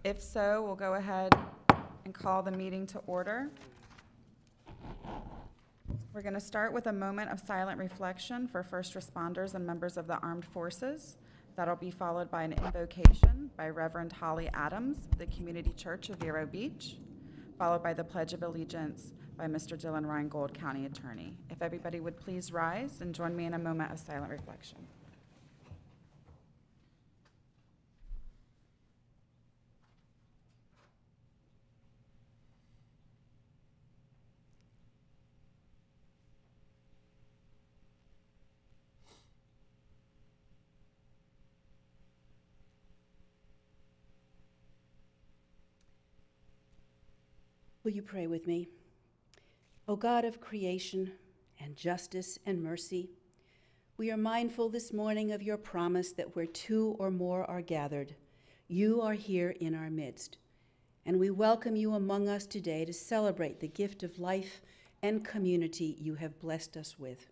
If so, we'll go ahead and call the meeting to order. We're going to start with a moment of silent reflection for first responders and members of the armed forces. That'll be followed by an invocation by Reverend Holly Adams, the Community Church of Vero Beach, followed by the Pledge of Allegiance by Mr. Dylan Reingold, County Attorney. If everybody would please rise and join me in a moment of silent reflection. Will you pray with me? O God of creation and justice and mercy, we are mindful this morning of your promise that where two or more are gathered, you are here in our midst. And we welcome you among us today to celebrate the gift of life and community you have blessed us with.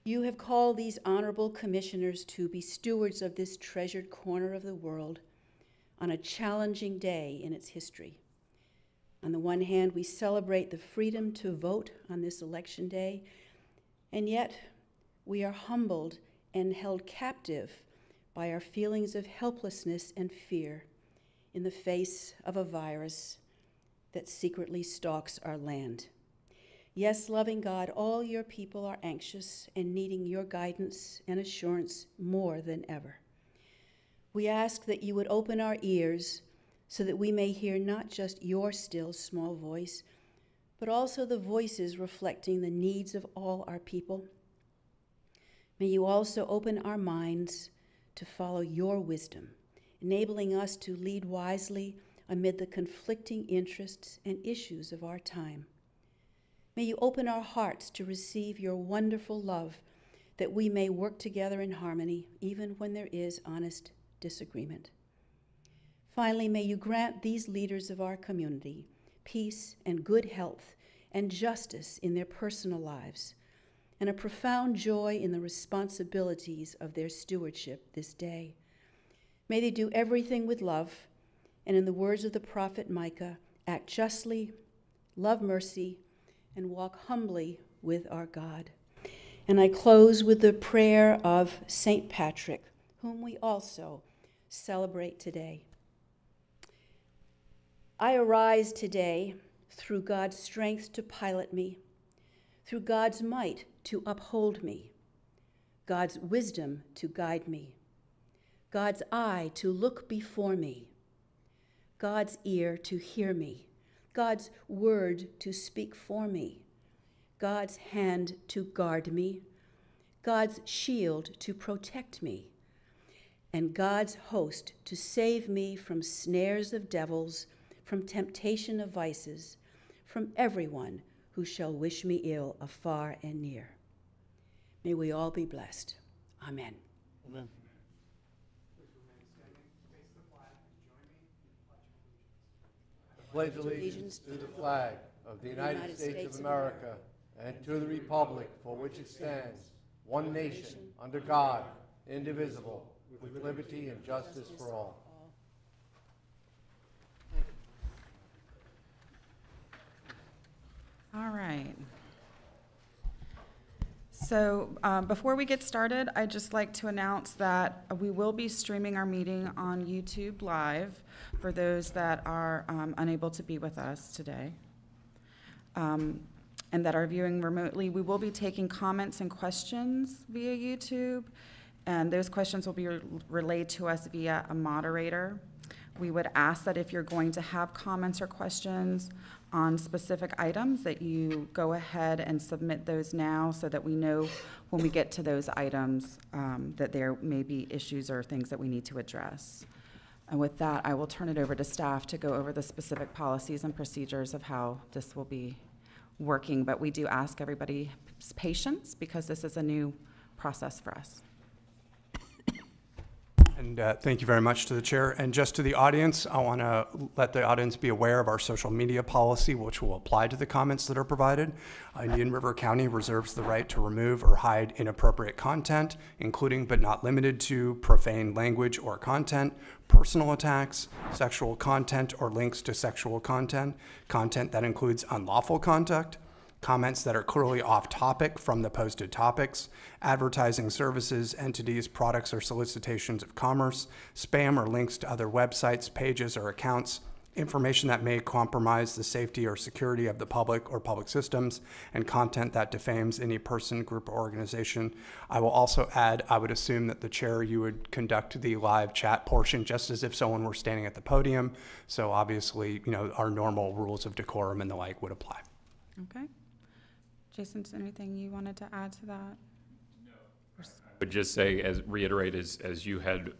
You have called these honorable commissioners to be stewards of this treasured corner of the world on a challenging day in its history. On the one hand, we celebrate the freedom to vote on this election day, and yet we are humbled and held captive by our feelings of helplessness and fear in the face of a virus that secretly stalks our land. Yes, loving God, all your people are anxious and needing your guidance and assurance more than ever. We ask that you would open our ears so that we may hear not just your still small voice, but also the voices reflecting the needs of all our people. May you also open our minds to follow your wisdom, enabling us to lead wisely amid the conflicting interests and issues of our time. May you open our hearts to receive your wonderful love, that we may work together in harmony, even when there is honest disagreement. Finally, may you grant these leaders of our community peace and good health and justice in their personal lives, and a profound joy in the responsibilities of their stewardship this day. May they do everything with love, and in the words of the prophet Micah, act justly, love mercy, and walk humbly with our God. And I close with the prayer of St. Patrick, whom we also celebrate today. I arise today through God's strength to pilot me, through God's might to uphold me, God's wisdom to guide me, God's eye to look before me, God's ear to hear me, God's word to speak for me, God's hand to guard me, God's shield to protect me, and God's host to save me from snares of devils, from temptation of vices, from everyone who shall wish me ill afar and near. May we all be blessed. Amen. Amen. Please remain standing, face the flag, and join me in the Pledge of Allegiance. I pledge allegiance to the flag of the United States of America and to the republic for which it stands, one nation, under God, indivisible, with liberty and justice for all. All right. So before we get started, I'd just like to announce that we will be streaming our meeting on YouTube Live for those that are unable to be with us today and that are viewing remotely. We will be taking comments and questions via YouTube, and those questions will be relayed to us via a moderator. We would ask that if you're going to have comments or questions on specific items, that you go ahead and submit those now so that we know when we get to those items that there may be issues or things that we need to address. And with that, I will turn it over to staff to go over the specific policies and procedures of how this will be working. But we do ask everybody's patience because this is a new process for us. And thank you very much to the chair. And just to the audience, I want to let the audience be aware of our social media policy, which will apply to the comments that are provided. Indian River County reserves the right to remove or hide inappropriate content, including but not limited to profane language or content, personal attacks, sexual content or links to sexual content, content that includes unlawful conduct, comments that are clearly off topic from the posted topics, advertising services, entities, products, or solicitations of commerce, spam or links to other websites, pages, or accounts, information that may compromise the safety or security of the public or public systems, and content that defames any person, group, or organization. I will also add, I would assume that the chair, you would conduct the live chat portion just as if someone were standing at the podium. So obviously, our normal rules of decorum and the like would apply. Okay. Jason, is there anything you wanted to add to that? I would just say, reiterate as you had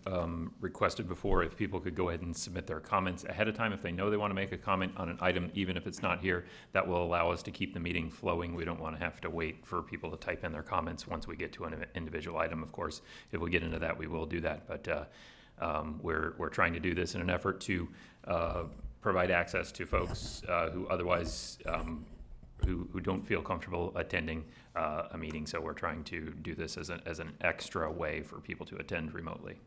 requested before, if people could go ahead and submit their comments ahead of time, if they know they want to make a comment on an item, even if it's not here, that will allow us to keep the meeting flowing. We don't want to have to wait for people to type in their comments once we get to an individual item. Of course, if we get into that, we will do that. But we're trying to do this in an effort to provide access to folks who otherwise who don't feel comfortable attending a meeting. So we're trying to do this as an extra way for people to attend remotely.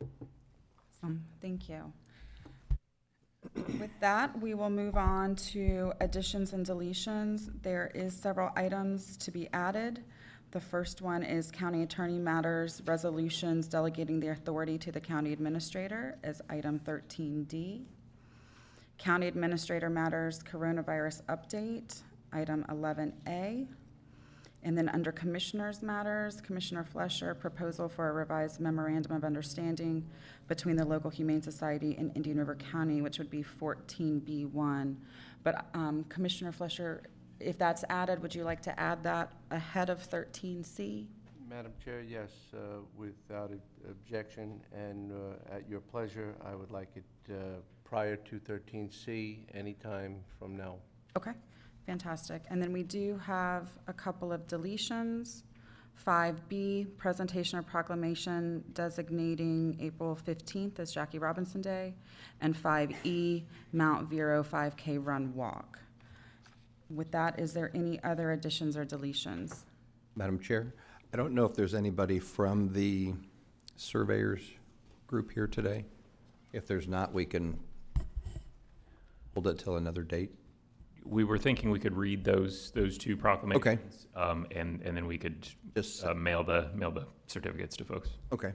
Awesome. Thank you. With that, we will move on to additions and deletions. There is several items to be added. The first one is County Attorney Matters Resolutions delegating the authority to the County Administrator as item 13D. County Administrator Matters Coronavirus Update, item 11A. And then under Commissioners Matters, Commissioner Flesher, proposal for a revised memorandum of understanding between the local Humane Society and Indian River County, which would be 14B1. But Commissioner Flesher, if that's added, would you like to add that ahead of 13C? Madam Chair, yes, without objection, and at your pleasure, I would like it prior to 13C, anytime from now. Okay. Fantastic. And then we do have a couple of deletions. 5B, presentation or proclamation designating April 15th as Jackie Robinson Day. And 5E, Mount Vero 5K Run Walk. With that, is there any other additions or deletions? Madam Chair, I don't know if there's anybody from the surveyors group here today. If there's not, we can hold it till another date. We were thinking we could read those two proclamations, okay. And then we could just mail the certificates to folks. Okay.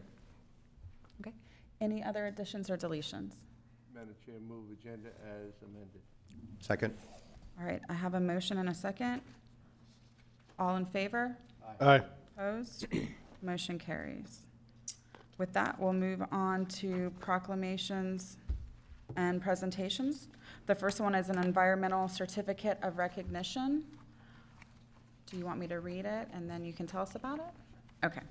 Okay. Any other additions or deletions? Madam Chair, move agenda as amended. Second. All right. I have a motion and a second. All in favor? Aye. Opposed? Motion carries. With that, we'll move on to proclamations and presentations. The first one is an environmental certificate of recognition. Do you want me to read it and then you can tell us about it? Okay.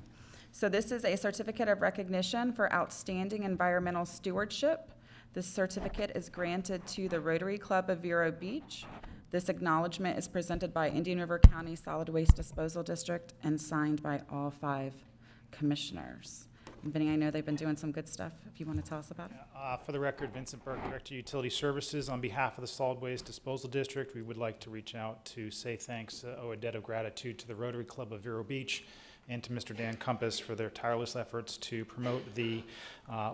So this is a certificate of recognition for outstanding environmental stewardship. This certificate is granted to the Rotary Club of Vero Beach. This acknowledgement is presented by Indian River County Solid Waste Disposal District and signed by all 5 commissioners. And Vinny, I know they've been doing some good stuff. If you want to tell us about it. For the record, Vincent Burke, Director of Utility Services. On behalf of the Solid Waste Disposal District, we would like to reach out to say thanks, owe a debt of gratitude to the Rotary Club of Vero Beach and to Mr. Dan Compass for their tireless efforts to promote the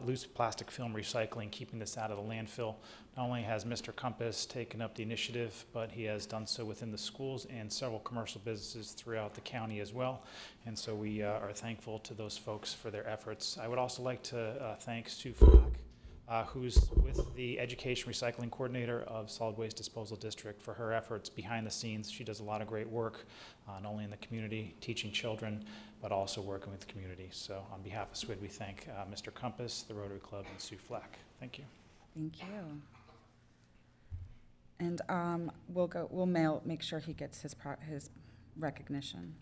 loose plastic film recycling, keeping this out of the landfill. Not only has Mr. Compass taken up the initiative, but he has done so within the schools and several commercial businesses throughout the county as well. And so we are thankful to those folks for their efforts. I would also like to thank Sue Flack, who's with the Education Recycling Coordinator of Solid Waste Disposal District, for her efforts behind the scenes. She does a lot of great work, not only in the community, teaching children, but also working with the community. So on behalf of SWID, we thank Mr. Compass, the Rotary Club, and Sue Flack. Thank you. Thank you. And we'll make sure he gets his recognition.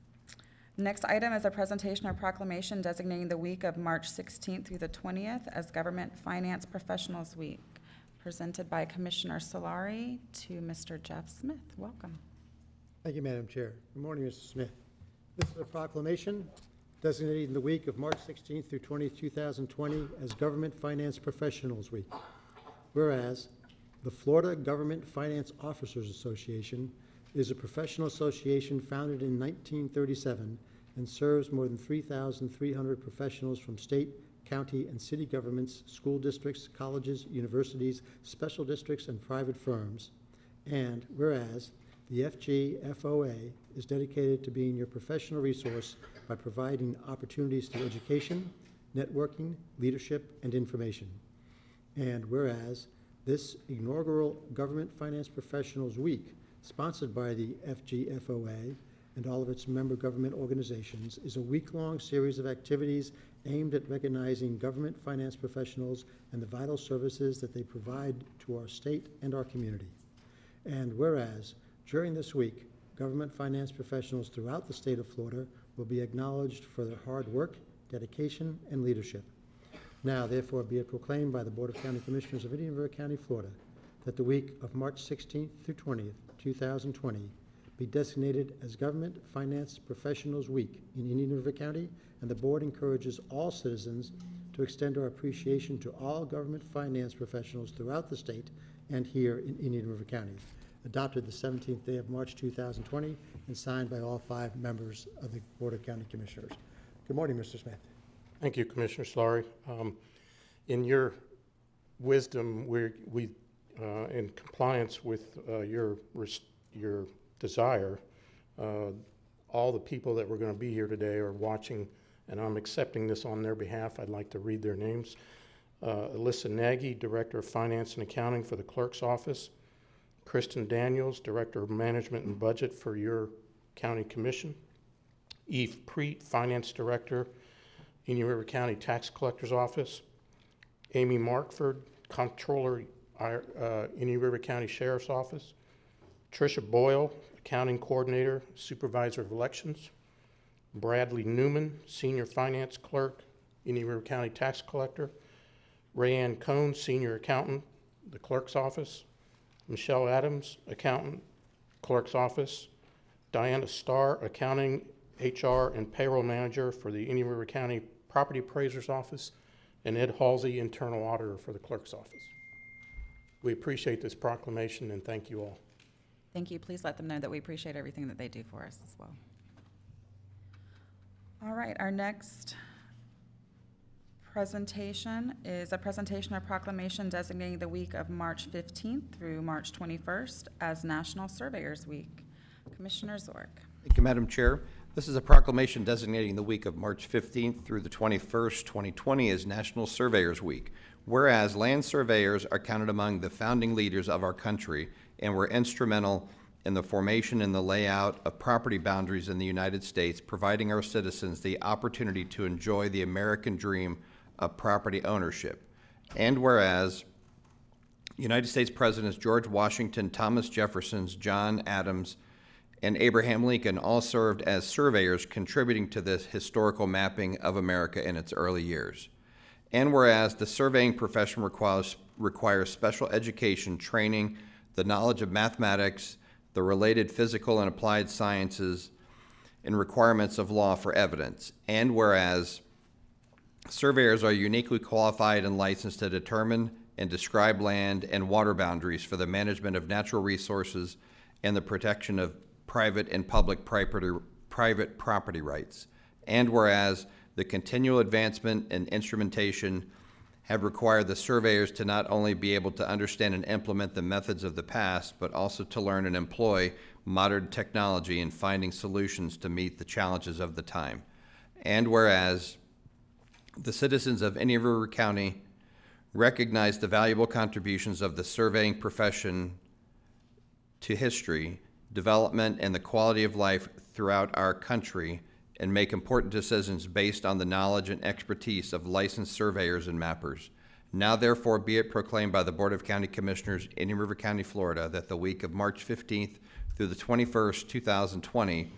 Next item is a presentation or proclamation designating the week of March 16th through the 20th as Government Finance Professionals Week, presented by Commissioner Solari to Mr. Jeff Smith. Welcome. Thank you, Madam Chair. Good morning, Mr. Smith. This is a proclamation designating the week of March 16th through 20th, 2020 as Government Finance Professionals Week. Whereas the Florida Government Finance Officers Association is a professional association founded in 1937 and serves more than 3,300 professionals from state, county, and city governments, school districts, colleges, universities, special districts, and private firms. And whereas the FGFOA is dedicated to being your professional resource by providing opportunities through education, networking, leadership, and information. And whereas this inaugural Government Finance Professionals Week, sponsored by the FGFOA and all of its member government organizations, is a week-long series of activities aimed at recognizing government finance professionals and the vital services that they provide to our state and our community. And whereas during this week, government finance professionals throughout the state of Florida will be acknowledged for their hard work, dedication, and leadership. Now, therefore, be it proclaimed by the Board of County Commissioners of Indian River County, Florida, that the week of March 16th through 20th, 2020, be designated as Government Finance Professionals Week in Indian River County, and the Board encourages all citizens to extend our appreciation to all government finance professionals throughout the state and here in Indian River County. Adopted the 17th day of March 2020 and signed by all 5 members of the Board of County Commissioners. Good morning, Mr. Smith. Thank you, Commissioner Solari. In your wisdom, we in compliance with your desire, all the people that were going to be here today are watching, and I'm accepting this on their behalf. I'd like to read their names. Alyssa Nagy, Director of Finance and Accounting for the Clerk's Office. Kristen Daniels, Director of Management and Budget for your County Commission. Eve Preet, Finance Director, Indian River County Tax Collector's Office. Amy Markford, Comptroller, Indian River County Sheriff's Office. Tricia Boyle, Accounting Coordinator, Supervisor of Elections. Bradley Newman, Senior Finance Clerk, Indian River County Tax Collector. Rayanne Cohn, Senior Accountant, the Clerk's Office. Michelle Adams, Accountant, Clerk's Office. Diana Starr, Accounting, HR, and Payroll Manager for the Indian River County Property Appraiser's Office. And Ed Halsey, Internal Auditor for the Clerk's Office. We appreciate this proclamation and thank you all. Thank you. Please let them know that we appreciate everything that they do for us as well. All right, our next presentation is a presentation or proclamation designating the week of March 15th through March 21st as National Surveyors Week. Commissioner Zork. Thank you, Madam Chair. This is a proclamation designating the week of March 15th through the 21st, 2020 as National Surveyors Week. Whereas land surveyors are counted among the founding leaders of our country and were instrumental in the formation and the layout of property boundaries in the United States, providing our citizens the opportunity to enjoy the American dream of property ownership. And whereas United States Presidents George Washington, Thomas Jefferson, John Adams, and Abraham Lincoln all served as surveyors, contributing to this historical mapping of America in its early years. And whereas the surveying profession requires special education, training, the knowledge of mathematics, the related physical and applied sciences, and requirements of law for evidence. And whereas surveyors are uniquely qualified and licensed to determine and describe land and water boundaries for the management of natural resources and the protection of private and public private property rights. And whereas the continual advancement and instrumentation have required the surveyors to not only be able to understand and implement the methods of the past, but also to learn and employ modern technology in finding solutions to meet the challenges of the time. And whereas the citizens of Indian River County recognize the valuable contributions of the surveying profession to history, development, and the quality of life throughout our country, and make important decisions based on the knowledge and expertise of licensed surveyors and mappers. Now therefore be it proclaimed by the Board of County Commissioners, Indian River County, Florida, that the week of March 15th through the 21st, 2020,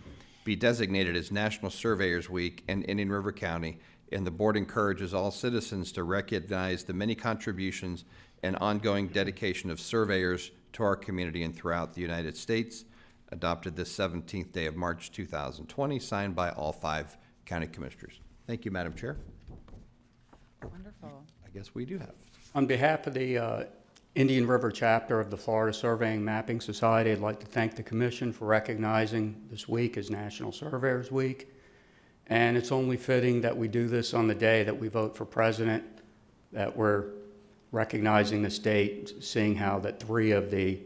be designated as National Surveyors Week in Indian River County, and the Board encourages all citizens to recognize the many contributions and ongoing dedication of surveyors to our community and throughout the United States. Adopted this 17th day of March 2020, signed by all 5 County Commissioners. Thank you, Madam Chair. Wonderful. I guess we do have. On behalf of the Indian River chapter of the Florida Surveying and Mapping Society, I'd like to thank the Commission for recognizing this week as National Surveyors Week. And it's only fitting that we do this on the day that we vote for president, that we're recognizing the state, seeing how that 3 of the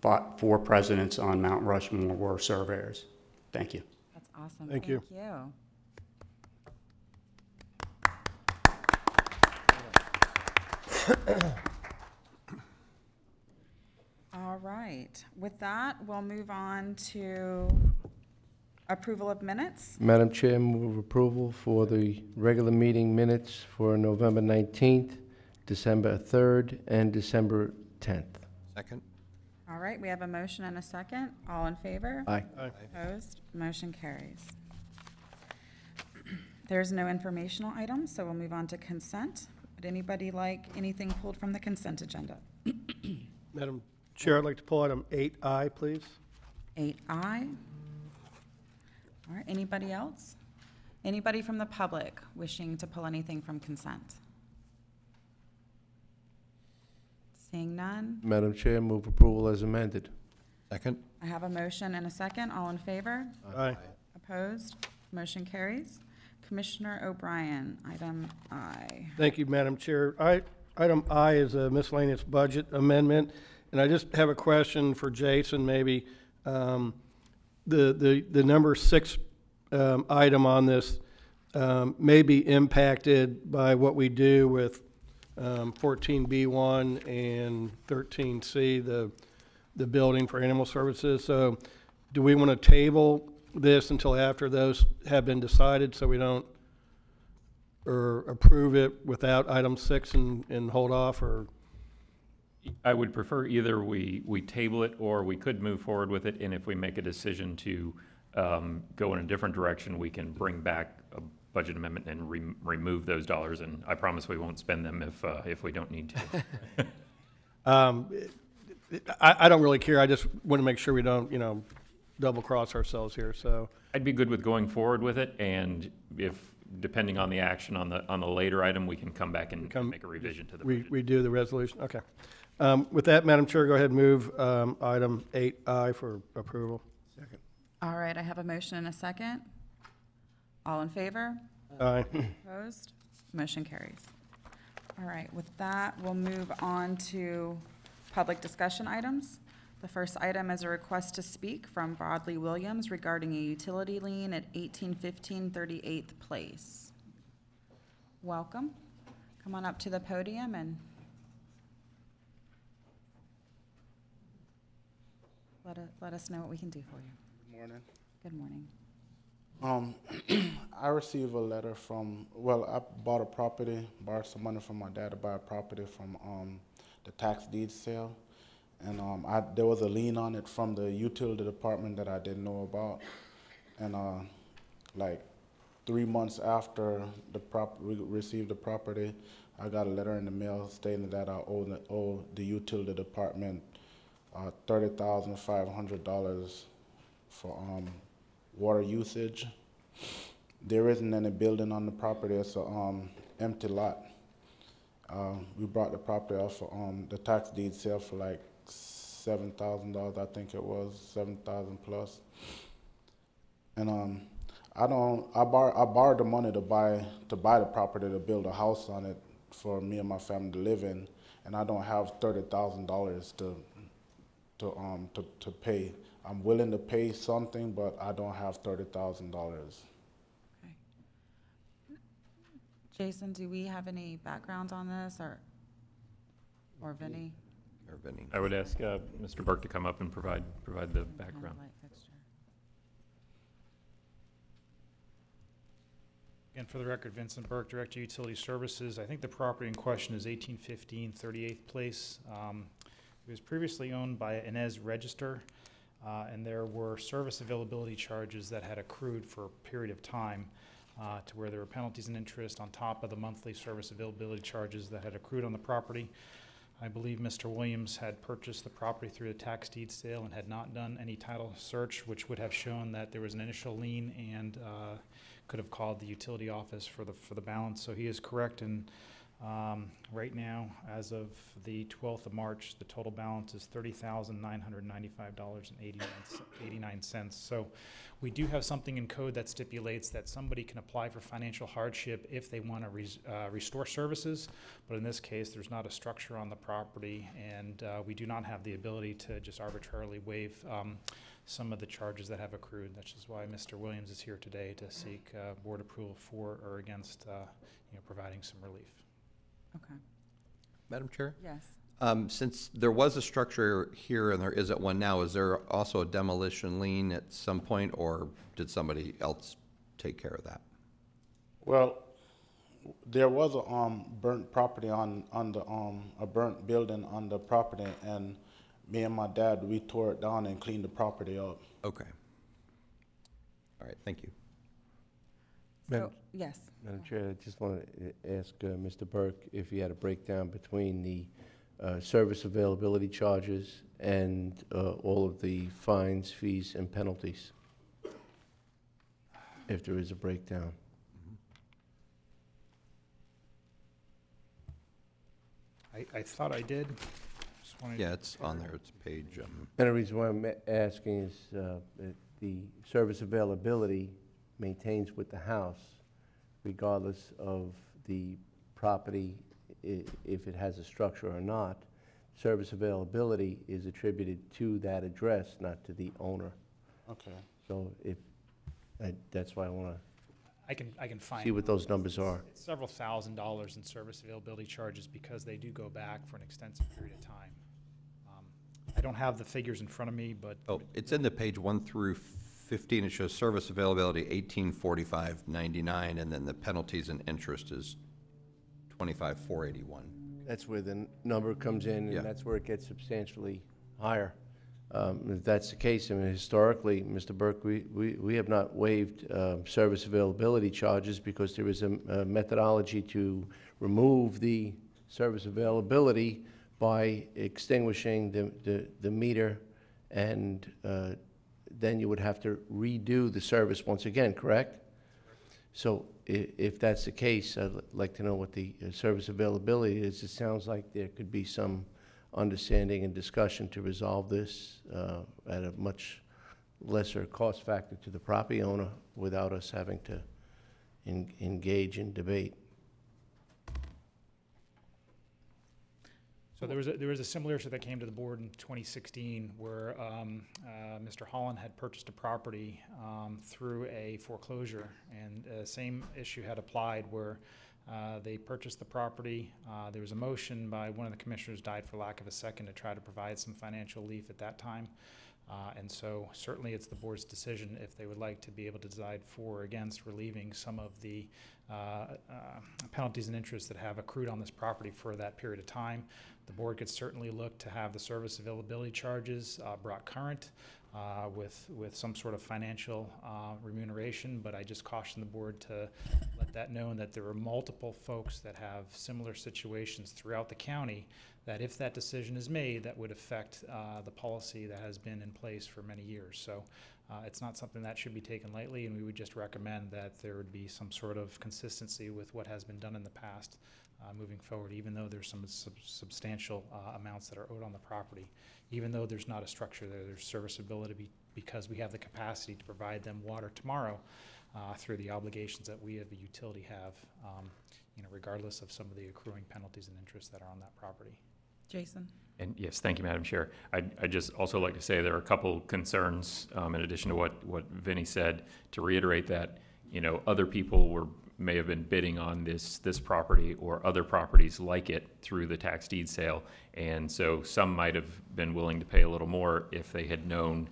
4 presidents on Mount Rushmore were surveyors. Thank you. That's awesome. Thank you. All right. With that, we'll move on to approval of minutes. Madam Chair, move approval for the regular meeting minutes for November 19th, December 3rd, and December 10th. Second. All right, we have a motion and a second. All in favor? Aye. Opposed? Motion carries. There's no informational items, so we'll move on to consent. Would anybody like anything pulled from the consent agenda? Madam Chair, I'd like to pull item 8I, please. 8I. All right, anybody else? Anybody from the public wishing to pull anything from consent? Seeing none, Madam Chair, move approval as amended. Second. I have a motion and a second. All in favor? Aye. Opposed? Motion carries. Commissioner O'Brien, item I. Thank you, Madam Chair. Item I is a miscellaneous budget amendment, and I just have a question for Jason, maybe. The number 6 item on this may be impacted by what we do with 14B1 and 13C, the building for animal services. So do we want to table this until after those have been decided so we don't, or approve it without item 6 and hold off, or? I would prefer either we table it, or we could move forward with it, and if we make a decision to go in a different direction, we can bring back a budget amendment and remove those dollars, and I promise we won't spend them if we don't need to. I don't really care. I just want to make sure we don't, double cross ourselves here, so. I'd be good with going forward with it, and if, depending on the action on the later item, we can come back and make a revision to the budget. Redo the resolution, okay. With that, Madam Chair, go ahead and move item 8I for approval. Second. All right, I have a motion and a second. All in favor? Aye. Opposed? Motion carries. All right, with that, we'll move on to public discussion items. The first item is a request to speak from Broadley Williams regarding a utility lien at 1815 38th Place. Welcome. Come on up to the podium and let us know what we can do for you. Good morning. Good morning. I received a letter from, I bought a property, borrowed some money from my dad to buy a property from the tax deed sale. And there was a lien on it from the utility department that I didn't know about. And like 3 months after we received the property, I got a letter in the mail stating that I owe the utility department $30,500 for water usage. There isn't any building on the property. It's an empty lot. We brought the property off for the tax deed sale for like $7,000, I think it was, 7,000 plus. And I borrowed the money to buy the property, to build a house on it for me and my family to live in, and I don't have $30,000 to pay. I'm willing to pay something, but I don't have $30,000. Okay. Jason, do we have any background on this, or Vinny? Or Vinny. I would ask Mr. Burke to come up and provide the background. Again, for the record, Vincent Burke, Director Utility Services. I think the property in question is 1815 38th Place. It was previously owned by Inez Register, and there were service availability charges that had accrued for a period of time to where there were penalties and interest on top of the monthly service availability charges that had accrued on the property. I believe Mr. Williams had purchased the property through a tax deed sale and had not done any title search, which would have shown that there was an initial lien and could have called the utility office for the balance. So he is correct, and right now, as of the 12th of March, the total balance is $30,995.89. So we do have something in code that stipulates that somebody can apply for financial hardship if they want to restore services, but in this case, there's not a structure on the property, and we do not have the ability to just arbitrarily waive some of the charges that have accrued. That's just why Mr. Williams is here today, to seek board approval for or against providing some relief. Okay. Madam Chair? Yes. Since there was a structure here and there isn't one now, is there also a demolition lien at some point, or did somebody else take care of that? Well, there was a burnt property on the a burnt building on the property, and me and my dad, we tore it down and cleaned the property up. Okay. All right, thank you. So, yes. Madam Chair, I just want to ask Mr. Burke if he had a breakdown between the service availability charges and all of the fines, fees, and penalties, if there is a breakdown. I thought I did. Just wanted Yeah, it's on there. It's page. And the reason why I'm asking is that the service availability maintains with the house, regardless of the property, if it has a structure or not. Service availability is attributed to that address, not to the owner. Okay. So that's why I want to I can find see what those numbers are. It's several $1,000s in service availability charges because they do go back for an extensive period of time. I don't have the figures in front of me, but Oh, it's in the page 1 through 15. It shows service availability $1845.99, and then the penalties and interest is $25,481. That's where the number comes in, Yeah. and that's where it gets substantially higher. If that's the case, I mean, historically, Mr. Burke, we have not waived service availability charges because there is a methodology to remove the service availability by extinguishing the meter, and then you would have to redo the service once again, correct? So if that's the case, I'd like to know what the service availability is. It sounds like there could be some understanding and discussion to resolve this at a much lesser cost factor to the property owner without us having to engage in debate. so there was a similar issue that came to the board in 2016 where Mr. Holland had purchased a property through a foreclosure, and the same issue had applied where they purchased the property. There was a motion by one of the commissioners, died for lack of a second, to try to provide some financial relief at that time. And so certainly it's the board's decision if they would like to be able to decide for or against relieving some of the penalties and interests that have accrued on this property for that period of time. The board could certainly look to have the service availability charges brought current with some sort of financial remuneration, but I just caution the board to let that know that there are multiple folks that have similar situations throughout the county that if that decision is made, that would affect the policy that has been in place for many years. So it's not something that should be taken lightly, and we would just recommend that there would be some sort of consistency with what has been done in the past moving forward, even though there's some substantial amounts that are owed on the property. Even though there's not a structure there, there's serviceability because we have the capacity to provide them water tomorrow through the obligations that we as a utility have, regardless of some of the accruing penalties and interests that are on that property. Jason? And yes, thank you, Madam Chair. I'd just also like to say there are a couple concerns in addition to what Vinnie said, to reiterate that, other people may have been bidding on this property or other properties like it through the tax deed sale. And so some might have been willing to pay a little more if they had known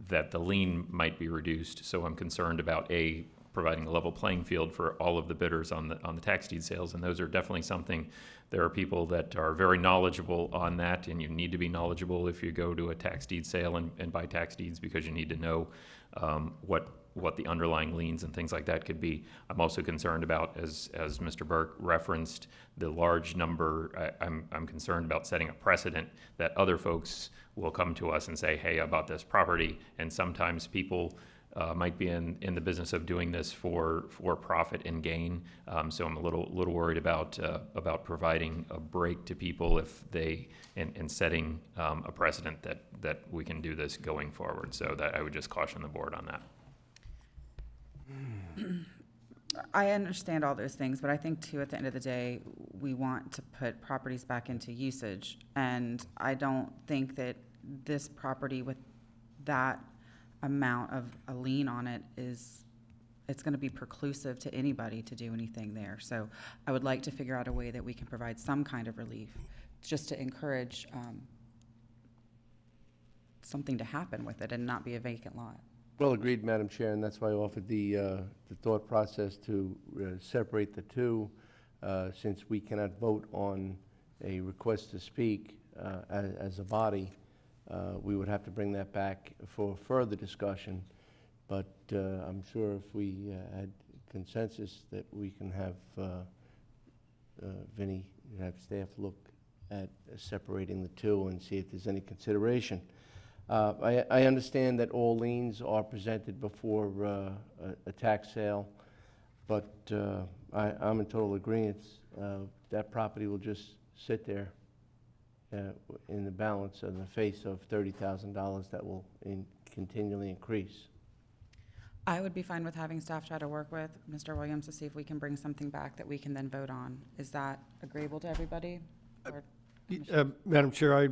that the lien might be reduced. So I'm concerned about providing a level playing field for all of the bidders on the tax deed sales, and those are definitely something. There are people that are very knowledgeable on that, and you need to be knowledgeable if you go to a tax deed sale and buy tax deeds, because you need to know what the underlying liens and things like that could be. I'm also concerned about, as Mr. Burke referenced, the large number. I'm concerned about setting a precedent that other folks will come to us and say, hey, I bought this property, and sometimes people might be in the business of doing this for profit and gain. So I'm a little worried about providing a break to people if they, and setting a precedent that we can do this going forward. So that I would just caution the board on that. I understand all those things, but I think too, at the end of the day, we want to put properties back into usage. And I don't think that this property with that amount of a lien on it it's going to be preclusive to anybody to do anything there. So I would like to figure out a way that we can provide some kind of relief just to encourage something to happen with it and not be a vacant lot. Well, agreed, Madam Chair, and that's why I offered the thought process to separate the two, since we cannot vote on a request to speak as a body. We would have to bring that back for further discussion, but I'm sure if we had consensus that we can have Vinnie, have staff look at separating the two and see if there's any consideration. I understand that all liens are presented before a tax sale, but I'm in total agreement. That property will just sit there in the balance in the face of $30,000 that will continually increase. I would be fine with having staff try to work with Mr. Williams to see if we can bring something back that we can then vote on. Is that agreeable to everybody? Madam Chair, I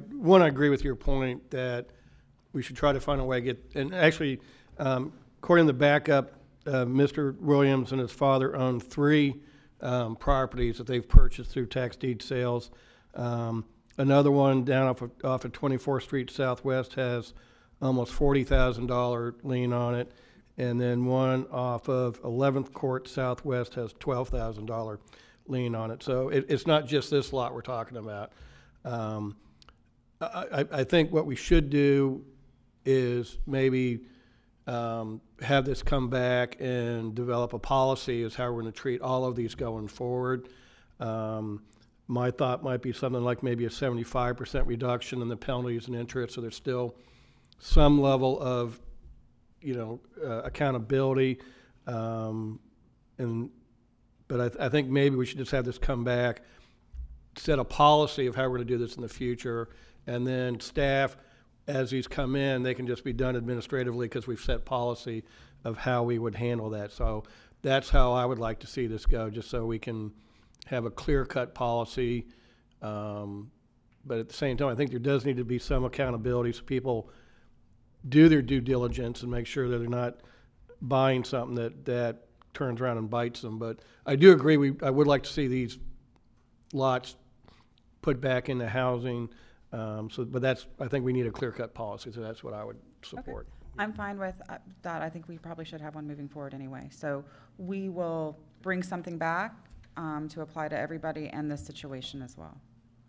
agree with your point that we should try to find a way to get, and actually, according to the backup, Mr. Williams and his father own 3 properties that they've purchased through tax deed sales. Another one down off of 24th Street Southwest has almost $40,000 lien on it. And then one off of 11th Court Southwest has $12,000 lien on it. So it's not just this lot we're talking about. I think what we should do is maybe have this come back and develop a policy as how we're going to treat all of these going forward. My thought might be something like maybe a 75% reduction in the penalties and interest, so there's still some level of, accountability. But I think maybe we should just have this come back, set a policy of how we're going to do this in the future, and then staff, as these come in, they can just be done administratively because we've set policy of how we would handle that. So that's how I would like to see this go, just so we can have a clear-cut policy. But at the same time, I think there does need to be some accountability so people do their due diligence and make sure that they're not buying something that turns around and bites them. But I do agree, I would like to see these lots put back into housing. But I think we need a clear-cut policy, so that's what I would support. Okay. I'm fine with that. I think we probably should have one moving forward anyway. So we will bring something back to apply to everybody and this situation as well.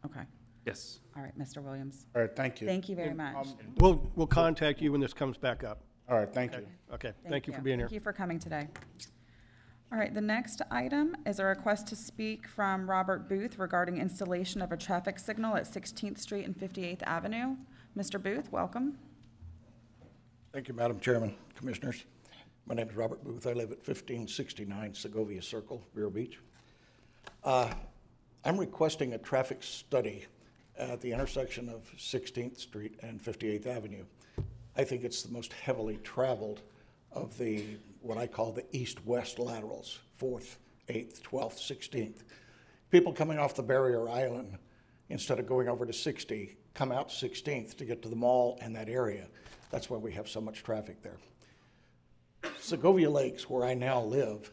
Okay. Yes. All right, Mr. Williams. All right, thank you. Thank you very much. We'll contact you when this comes back up. All right, thank you. Okay, thank you for being here. Thank you for coming today. All right, the next item is a request to speak from Robert Booth regarding installation of a traffic signal at 16th Street and 58th Avenue. Mr. Booth, welcome. Thank you, Madam Chairman, Commissioners. My name is Robert Booth. I live at 1569 Segovia Circle, Vero Beach. I'm requesting a traffic study at the intersection of 16th Street and 58th Avenue. I think it's the most heavily traveled of the, what I call the east-west laterals, 4th, 8th, 12th, 16th. People coming off the Barrier Island, instead of going over to 60, come out 16th to get to the mall and that area. That's why we have so much traffic there. Segovia Lakes, where I now live,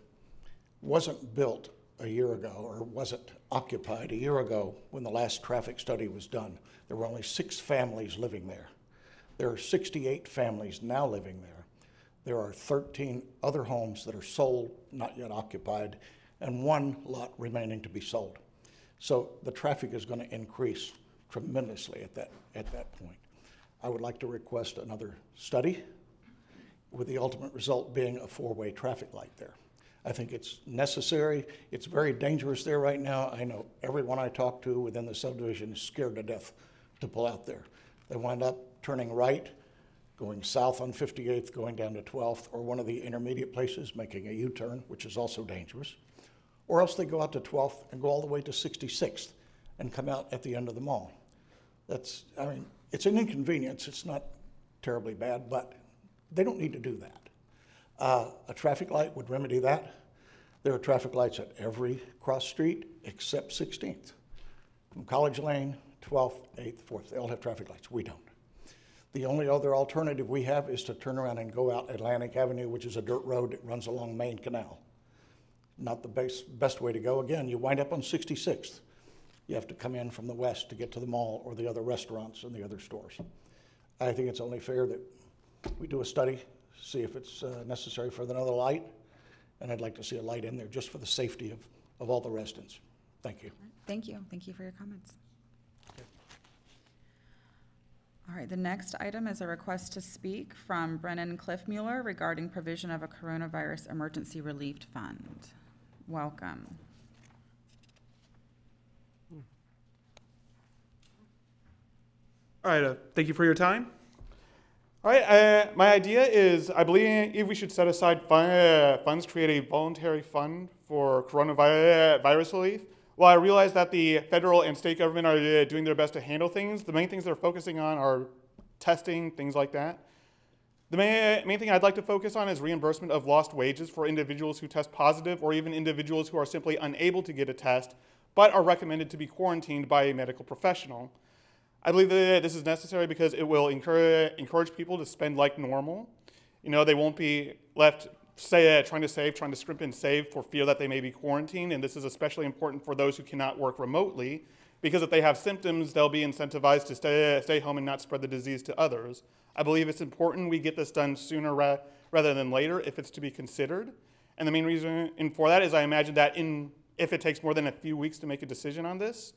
wasn't built a year ago, or wasn't occupied a year ago when the last traffic study was done. There were only 6 families living there. There are 68 families now living there. There are 13 other homes that are sold, not yet occupied, and 1 lot remaining to be sold. So the traffic is going to increase tremendously at that point. I would like to request another study with the ultimate result being a 4-way traffic light there. I think it's necessary. It's very dangerous there right now. I know everyone I talk to within the subdivision is scared to death to pull out there. They wind up turning right going south on 58th, going down to 12th, or one of the intermediate places, making a U-turn, which is also dangerous. Or else they go out to 12th and go all the way to 66th and come out at the end of the mall. That's, I mean, it's an inconvenience. It's not terribly bad, but they don't need to do that. A traffic light would remedy that. There are traffic lights at every cross street except 16th. From College Lane, 12th, 8th, 4th, they all have traffic lights. We don't. The only other alternative we have is to turn around and go out Atlantic Avenue, which is a dirt road that runs along Main Canal. Not the best way to go. Again, you wind up on 66th. You have to come in from the west to get to the mall or the other restaurants and the other stores. I think it's only fair that we do a study, see if it's necessary for another light, and I'd like to see a light in there just for the safety of all the residents. Thank you. Thank you. Thank you for your comments. All right, the next item is a request to speak from Brennan KUFFMUELLER regarding provision of a coronavirus emergency relief fund. Welcome. All right, thank you for your time. All right, my idea is I believe we should set aside funds, create a voluntary fund for coronavirus relief. While I realize that the federal and state government are doing their best to handle things, the main things they're focusing on are testing, things like that. The main thing I'd like to focus on is reimbursement of lost wages for individuals who test positive or even individuals who are simply unable to get a test but are recommended to be quarantined by a medical professional. I believe that this is necessary because it will encourage people to spend like normal. You know, they won't be left trying to scrimp and save for fear that they may be quarantined, and this is especially important for those who cannot work remotely, because if they have symptoms, they'll be incentivized to stay home and not spread the disease to others. I believe it's important we get this done sooner rather than later if it's to be considered, and the main reason for that is I imagine that if it takes more than a few weeks to make a decision on this,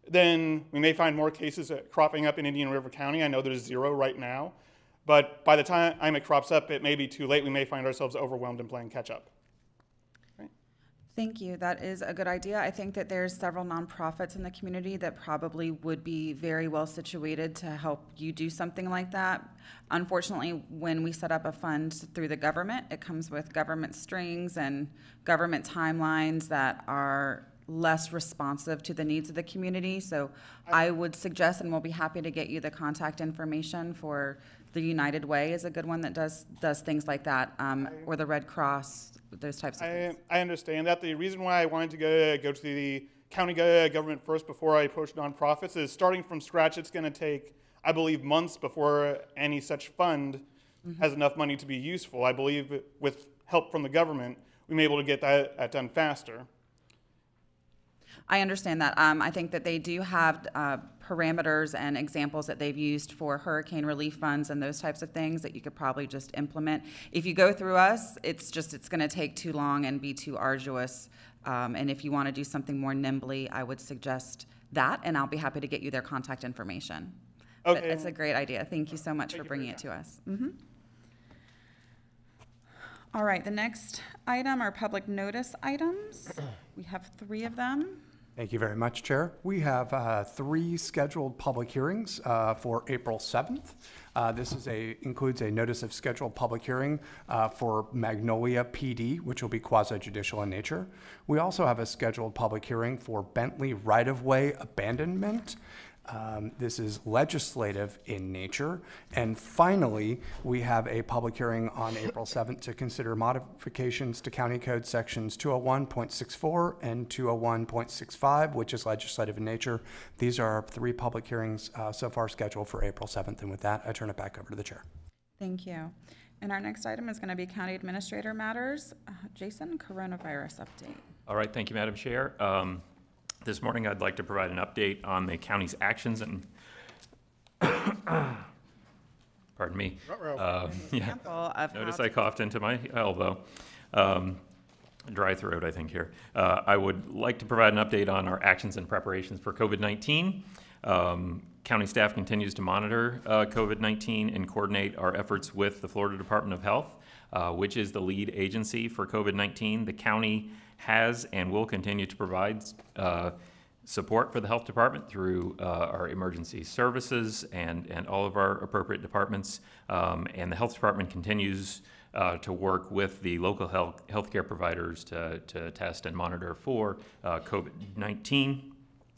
then we may find more cases cropping up in Indian River County. I know there's 0 right now. But by the time it crops up, it may be too late. We may find ourselves overwhelmed and playing catch up. Right. Thank you. That is a good idea. I think that there's several nonprofits in the community that probably would be very well situated to help you do something like that. Unfortunately, when we set up a fund through the government, it comes with government strings and government timelines that are less responsive to the needs of the community. So I would suggest, and we'll be happy to get you the contact information for the United Way is a good one that does things like that, or the Red Cross, those types of things. I understand that. The reason why I wanted to go to the county government first before I approach nonprofits is starting from scratch, it's going to take, I believe, months before any such fund has enough money to be useful. I believe with help from the government, we may be able to get that done faster. I understand that. I think that they do have parameters and examples that they've used for hurricane relief funds and those types of things that you could probably just implement. If you go through us, it's going to take too long and be too arduous. And if you want to do something more nimbly, I would suggest that, and I'll be happy to get you their contact information. Okay. But it's a great idea. Thank you so much for bringing it to us. All right, the next item are public notice items. We have 3 of them. Thank you very much, Chair. We have 3 scheduled public hearings for April 7th. This includes a notice of scheduled public hearing for Magnolia PD, which will be quasi-judicial in nature. We also have a scheduled public hearing for Bentley right-of-way abandonment. This is legislative in nature. And finally, we have a public hearing on April 7th to consider modifications to County Code Sections 201.64 and 201.65, which is legislative in nature. These are our 3 public hearings so far scheduled for April 7th. And with that, I turn it back over to the Chair. Thank you. And our next item is going to be County Administrator Matters. Jason, coronavirus update. All right, thank you, Madam Chair. This morning, I'd like to provide an update on the county's actions and, pardon me. Yeah. Notice I coughed into my elbow. Dry throat, I think, here. I would like to provide an update on our actions and preparations for COVID-19. County staff continues to monitor COVID-19 and coordinate our efforts with the Florida Department of Health, which is the lead agency for COVID-19. The county has and will continue to provide support for the health department through our emergency services and all of our appropriate departments. And the health department continues to work with the local healthcare providers to test and monitor for COVID-19.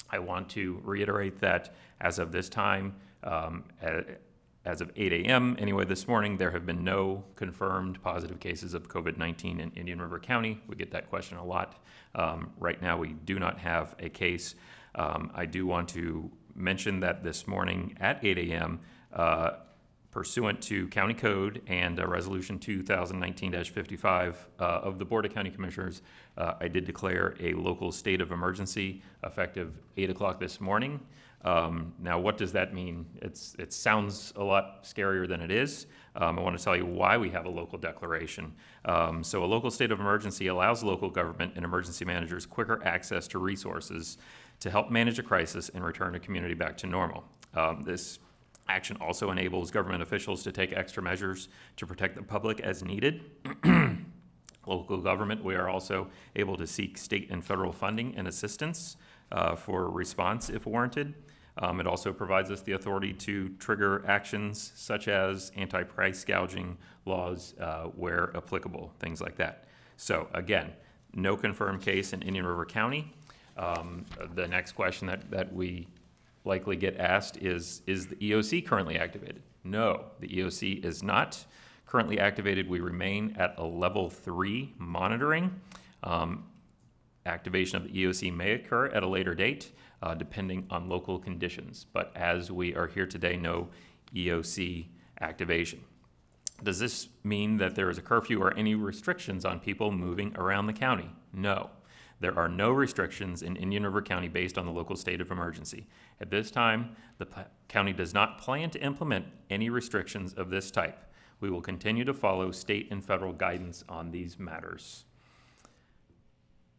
I want to reiterate that as of this time, as of 8 a.m. anyway this morning, there have been no confirmed positive cases of COVID-19 in Indian River County. We get that question a lot. Right now, we do not have a case. I do want to mention that this morning at 8 a.m., pursuant to County Code and Resolution 2019-55 of the Board of County Commissioners, I did declare a local state of emergency effective 8 o'clock this morning. Now, what does that mean? It sounds a lot scarier than it is. I want to tell you why we have a local declaration. So a local state of emergency allows local government and emergency managers quicker access to resources to help manage a crisis and return a community back to normal. This action also enables government officials to take extra measures to protect the public as needed. Local government, we are also able to seek state and federal funding and assistance for response if warranted. It also provides us the authority to trigger actions such as anti-price gouging laws where applicable, things like that. So again, no confirmed case in Indian River County. The next question that we likely get asked is the EOC currently activated? No, the EOC is not currently activated. We remain at a level 3 monitoring. Activation of the EOC may occur at a later date, depending on local conditions. But as we are here today, no EOC activation. Does this mean that there is a curfew or any restrictions on people moving around the county? No. There are no restrictions in Indian River County based on the local state of emergency. At this time, the county does not plan to implement any restrictions of this type. We will continue to follow state and federal guidance on these matters.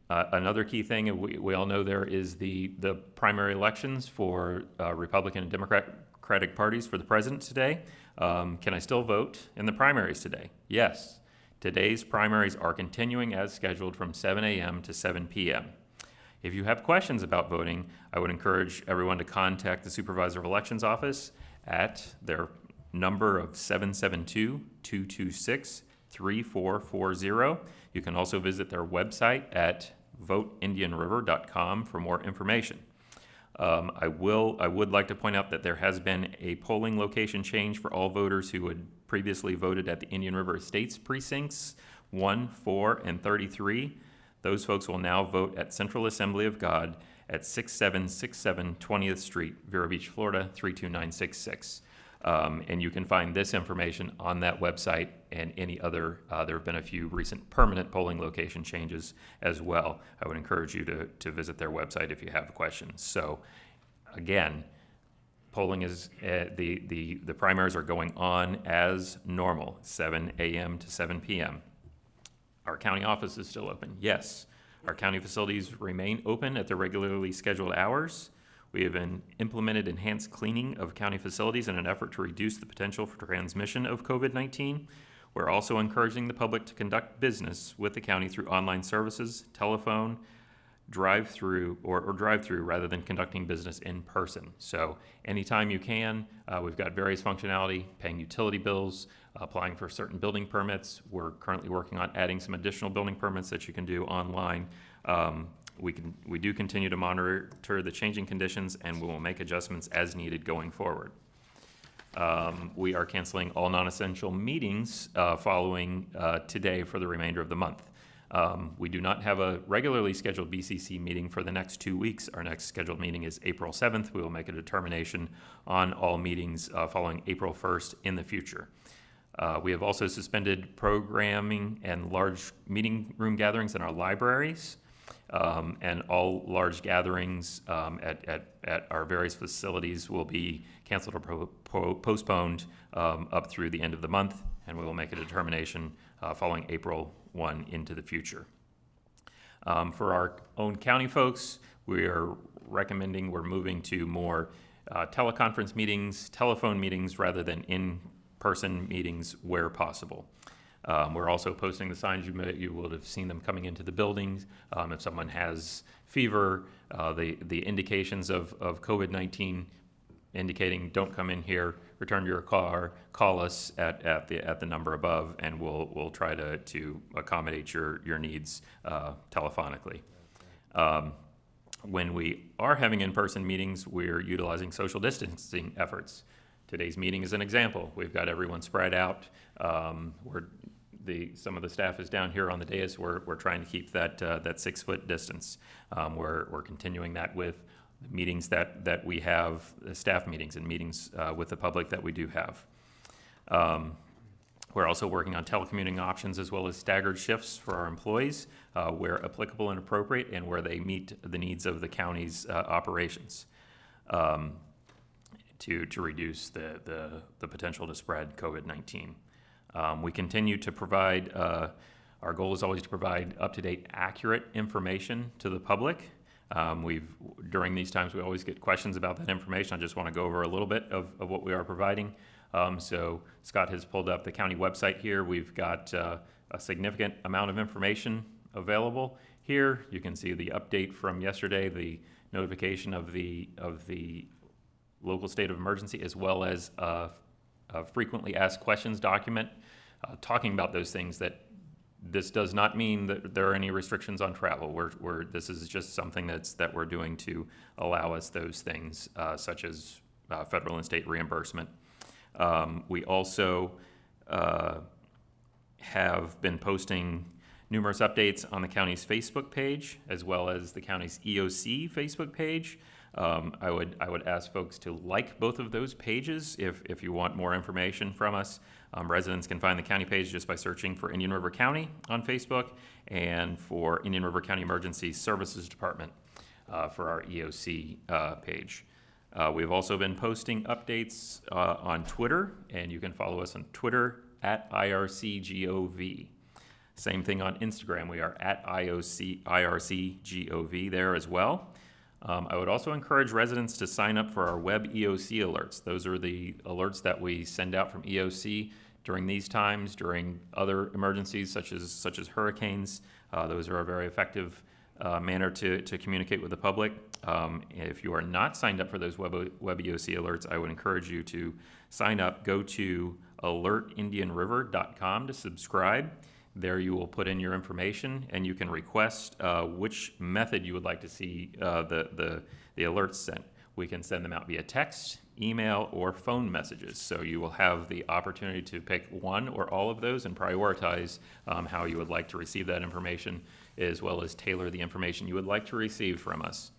Another key thing, we all know there is the primary elections for Republican and Democratic parties for the president today. Can I still vote in the primaries today? Yes. Today's primaries are continuing as scheduled from 7 a.m. to 7 p.m. If you have questions about voting, I would encourage everyone to contact the Supervisor of Elections office at their number of 772-226-3440. You can also visit their website at voteindianriver.com for more information. I would like to point out that there has been a polling location change for all voters who had previously voted at the Indian River Estates precincts 1, 4, and 33. Those folks will now vote at Central Assembly of God at 6767 20th Street, Vero Beach, Florida 32966. And you can find this information on that website and any other, there have been a few recent permanent polling location changes as well. I would encourage you to visit their website if you have questions. So again, polling is, the primaries are going on as normal, 7 a.m. to 7 p.m. Our county office is still open, yes. Our county facilities remain open at their regularly scheduled hours. We have implemented enhanced cleaning of county facilities in an effort to reduce the potential for transmission of COVID-19. We're also encouraging the public to conduct business with the county through online services, telephone, drive-through, or drive-through rather than conducting business in person. So anytime you can, we've got various functionality, paying utility bills, applying for certain building permits. We're currently working on adding some additional building permits that you can do online. We do continue to monitor the changing conditions, and we will make adjustments as needed going forward. We are canceling all non-essential meetings following today for the remainder of the month. We do not have a regularly scheduled BCC meeting for the next 2 weeks. Our next scheduled meeting is April 7th. We will make a determination on all meetings following April 1st in the future. We have also suspended programming and large meeting room gatherings in our libraries. And all large gatherings at our various facilities will be canceled or postponed up through the end of the month, and we will make a determination following April 1 into the future. For our own county folks, we are recommending we're moving to more teleconference meetings, telephone meetings, rather than in-person meetings where possible. We're also posting the signs. You will have seen them coming into the buildings. If someone has fever, the indications of COVID-19 indicating don't come in here, return to your car, call us at the number above, and we'll try to accommodate your needs telephonically. When we are having in-person meetings, we're utilizing social distancing efforts. Today's meeting is an example. We've got everyone spread out. Some of the staff is down here on the dais. We're trying to keep that 6-foot distance. We're continuing that with the meetings that we have, staff meetings and meetings with the public that we do have. We're also working on telecommuting options as well as staggered shifts for our employees where applicable and appropriate and where they meet the needs of the county's operations to reduce the potential to spread COVID-19. We continue to provide, our goal is always to provide up-to-date, accurate information to the public. During these times, we always get questions about that information. I just want to go over a little bit of what we are providing. So Scott has pulled up the county website here. We've got a significant amount of information available here. You can see the update from yesterday, the notification of the local state of emergency, as well as a frequently asked questions document talking about those things. That this does not mean that there are any restrictions on travel. This is just something that we're doing to allow us those things, such as federal and state reimbursement. We also have been posting numerous updates on the county's Facebook page, as well as the county's EOC Facebook page. I would ask folks to like both of those pages if you want more information from us. Residents can find the county page just by searching for Indian River County on Facebook and for Indian River County Emergency Services Department for our EOC page. We've also been posting updates on Twitter, and you can follow us on Twitter at IRCGOV. Same thing on Instagram. We are at IRCGOV there as well. I would also encourage residents to sign up for our web EOC alerts. Those are the alerts that we send out from EOC during these times, during other emergencies such as hurricanes. Those are a very effective manner to communicate with the public. If you are not signed up for those web EOC alerts, I would encourage you to sign up. Go to alertindianriver.com to subscribe. There you will put in your information, and you can request which method you would like to see the alerts sent. We can send them out via text, email, or phone messages. So you will have the opportunity to pick one or all of those and prioritize how you would like to receive that information, as well as tailor the information you would like to receive from us.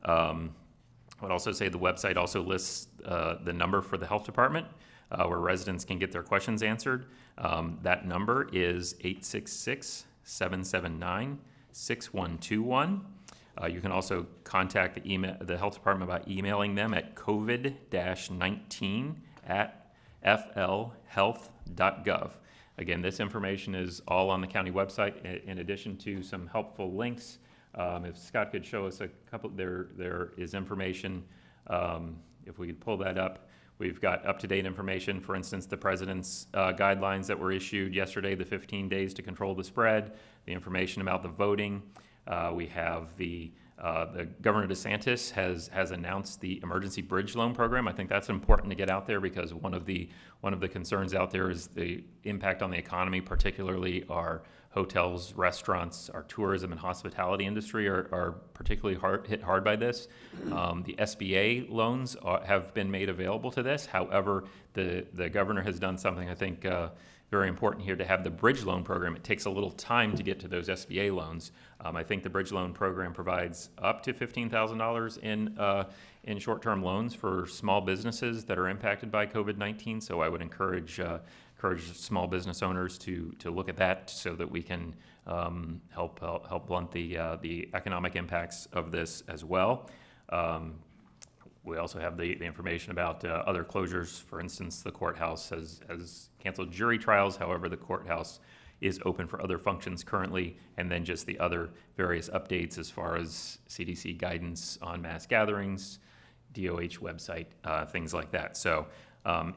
I would also say the website also lists the number for the health department where residents can get their questions answered. That number is 866-779-6121. You can also contact the health department by emailing them at covid-19@flhealth.gov. Again, this information is all on the county website, in addition to some helpful links. If Scott could show us a couple, there is information. If we could pull that up, we've got up-to-date information. For instance, the president's guidelines that were issued yesterday, the 15 days to control the spread, the information about the voting. We have the Governor DeSantis has announced the emergency bridge loan program. I think that's important to get out there because one of the concerns out there is the impact on the economy, particularly our hotels, restaurants, our tourism and hospitality industry are particularly hit hard by this. The SBA loans have been made available to this. However, the governor has done something I think very important here to have the bridge loan program. It takes a little time to get to those SBA loans. I think the bridge loan program provides up to $15,000 in short-term loans for small businesses that are impacted by COVID-19. So I would encourage small business owners to look at that so that we can help blunt the economic impacts of this as well. We also have the information about other closures. For instance, the courthouse has canceled jury trials. However, the courthouse is open for other functions currently, and then just the other various updates as far as CDC guidance on mass gatherings, DOH website, things like that. So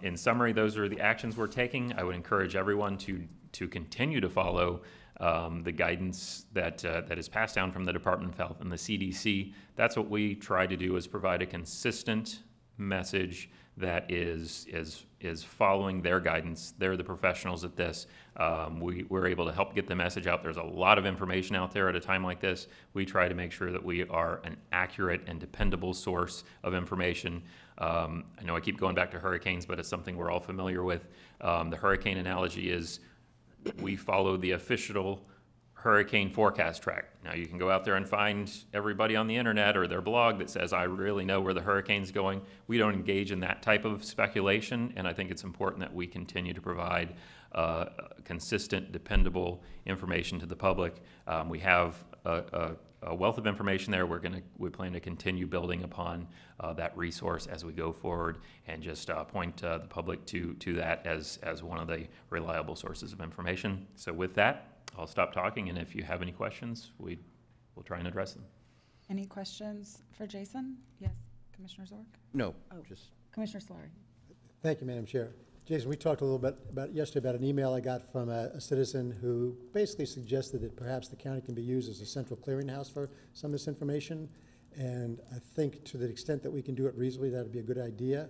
in summary, those are the actions we're taking. I would encourage everyone to to continue to follow the guidance that is passed down from the Department of Health and the CDC. That's what we try to do, is provide a consistent message that is following their guidance. They're the professionals at this. We're able to help get the message out. There's a lot of information out there at a time like this. We try to make sure that we are an accurate and dependable source of information. I know I keep going back to hurricanes, but it's something we're all familiar with. The hurricane analogy is we follow the official hurricane forecast track. Now you can go out there and find everybody on the internet or their blog that says, I really know where the hurricane's going. We don't engage in that type of speculation, and I think it's important that we continue to provide consistent, dependable information to the public. We have a wealth of information there. We plan to continue building upon that resource as we go forward, and just point the public to that as one of the reliable sources of information. So with that, I'll stop talking, and if you have any questions, we'll try and address them. Any questions for Jason? Yes, Commissioner Zork? No, just Commissioner Solari. Thank you, Madam Chair. Jason, we talked a little bit yesterday about an email I got from a citizen who basically suggested that perhaps the county can be used as a central clearinghouse for some of this information. And I think to the extent that we can do it reasonably, that would be a good idea.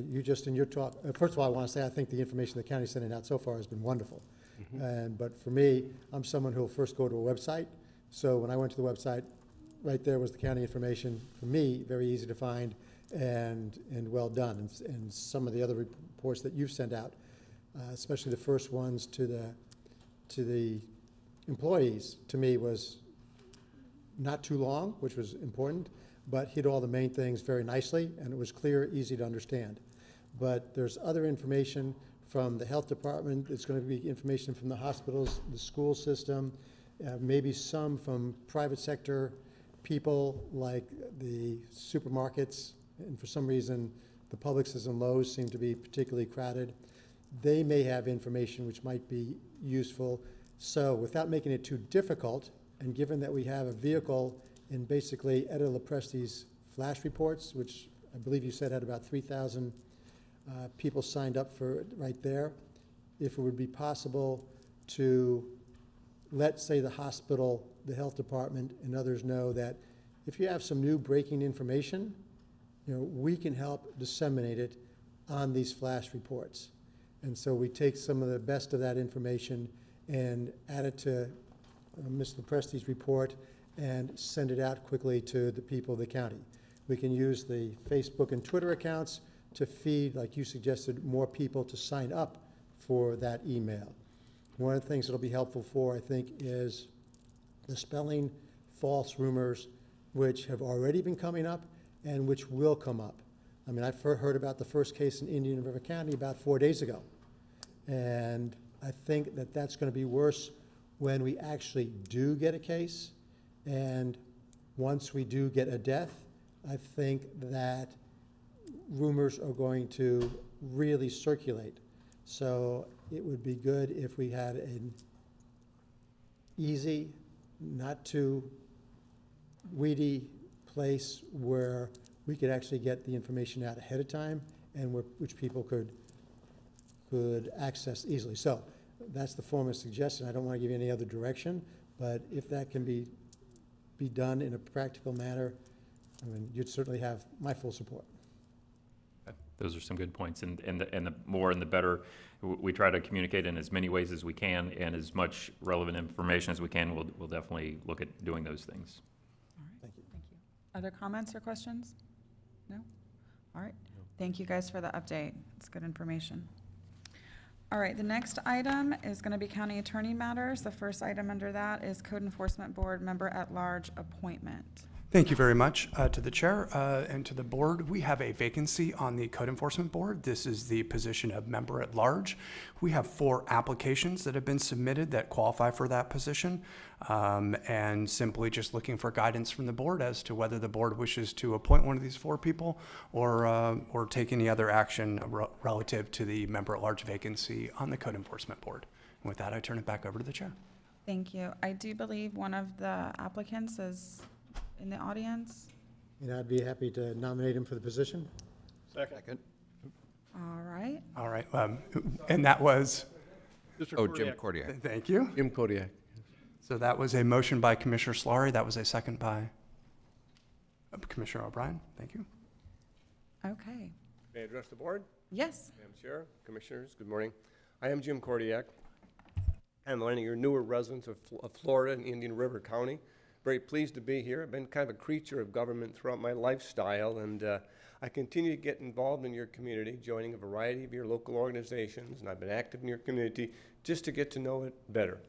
You just in your talk, first of all, I want to say I think the information the county is sending out so far has been wonderful. But for me, I'm someone who will first go to a website. So when I went to the website, right there was the county information. For me, very easy to find and well done. And some of the other reports that you've sent out, especially the first ones to the employees, to me was not too long, which was important, but hit all the main things very nicely, and it was clear, easy to understand. But there's other information from the health department. It's going to be information from the hospitals, the school system, maybe some from private sector people like the supermarkets, and for some reason the Publixes and Lowe's seem to be particularly crowded. They may have information which might be useful. So without making it too difficult, and given that we have a vehicle in basically Etta LaPresti's flash reports, which I believe you said had about 3,000 people signed up for it right there, if it would be possible to let, say, the hospital, the health department, and others know that if you have some new breaking information, we can help disseminate it on these flash reports. And so we take some of the best of that information and add it to Ms. LaPresti's report and send it out quickly to the people of the county. We can use the Facebook and Twitter accounts to feed, like you suggested, more people to sign up for that email. One of the things that'll be helpful for, I think, is dispelling false rumors which have already been coming up and which will come up. I mean, I've heard about the first case in Indian River County about 4 days ago. And I think that that's going to be worse when we actually do get a case. And once we do get a death, I think that rumors are going to really circulate. So it would be good if we had an easy, not too weedy place where we could actually get the information out ahead of time and which people could access easily. So that's the form of suggestion. I don't want to give you any other direction, but if that can be done in a practical manner, I mean, you'd certainly have my full support. Those are some good points, and the more and the better. We try to communicate in as many ways as we can, and as much relevant information as we can. We'll definitely look at doing those things. All right. Thank you. Other comments or questions? No? All right. No. Thank you guys for the update. It's good information. All right, the next item is going to be county attorney matters. The first item under that is Code Enforcement Board Member at Large appointment. Thank you very much to the chair and to the board. We have a vacancy on the Code Enforcement Board. This is the position of member at large. We have 4 applications that have been submitted that qualify for that position, and simply just looking for guidance from the board as to whether the board wishes to appoint one of these 4 people or take any other action relative to the member at large vacancy on the Code Enforcement Board. And with that, I turn it back over to the chair. Thank you. I do believe one of the applicants is in the audience. And I'd be happy to nominate him for the position. Second. All right. All right. And that was? Mr. Oh, Jim Kordiak. Kordiak. Thank you. Jim Kodiak. So that was a motion by Commissioner Solari. That was a second by Commissioner O'Brien. Thank you. Okay. May I address the board? Yes. Madam Chair, Commissioners, good morning. I am Jim Kordiak. I'm one of your newer residents of Florida in Indian River County. Very pleased to be here. I've been kind of a creature of government throughout my lifestyle, and I continue to get involved in your community, joining a variety of your local organizations, and I've been active in your community just to get to know it better.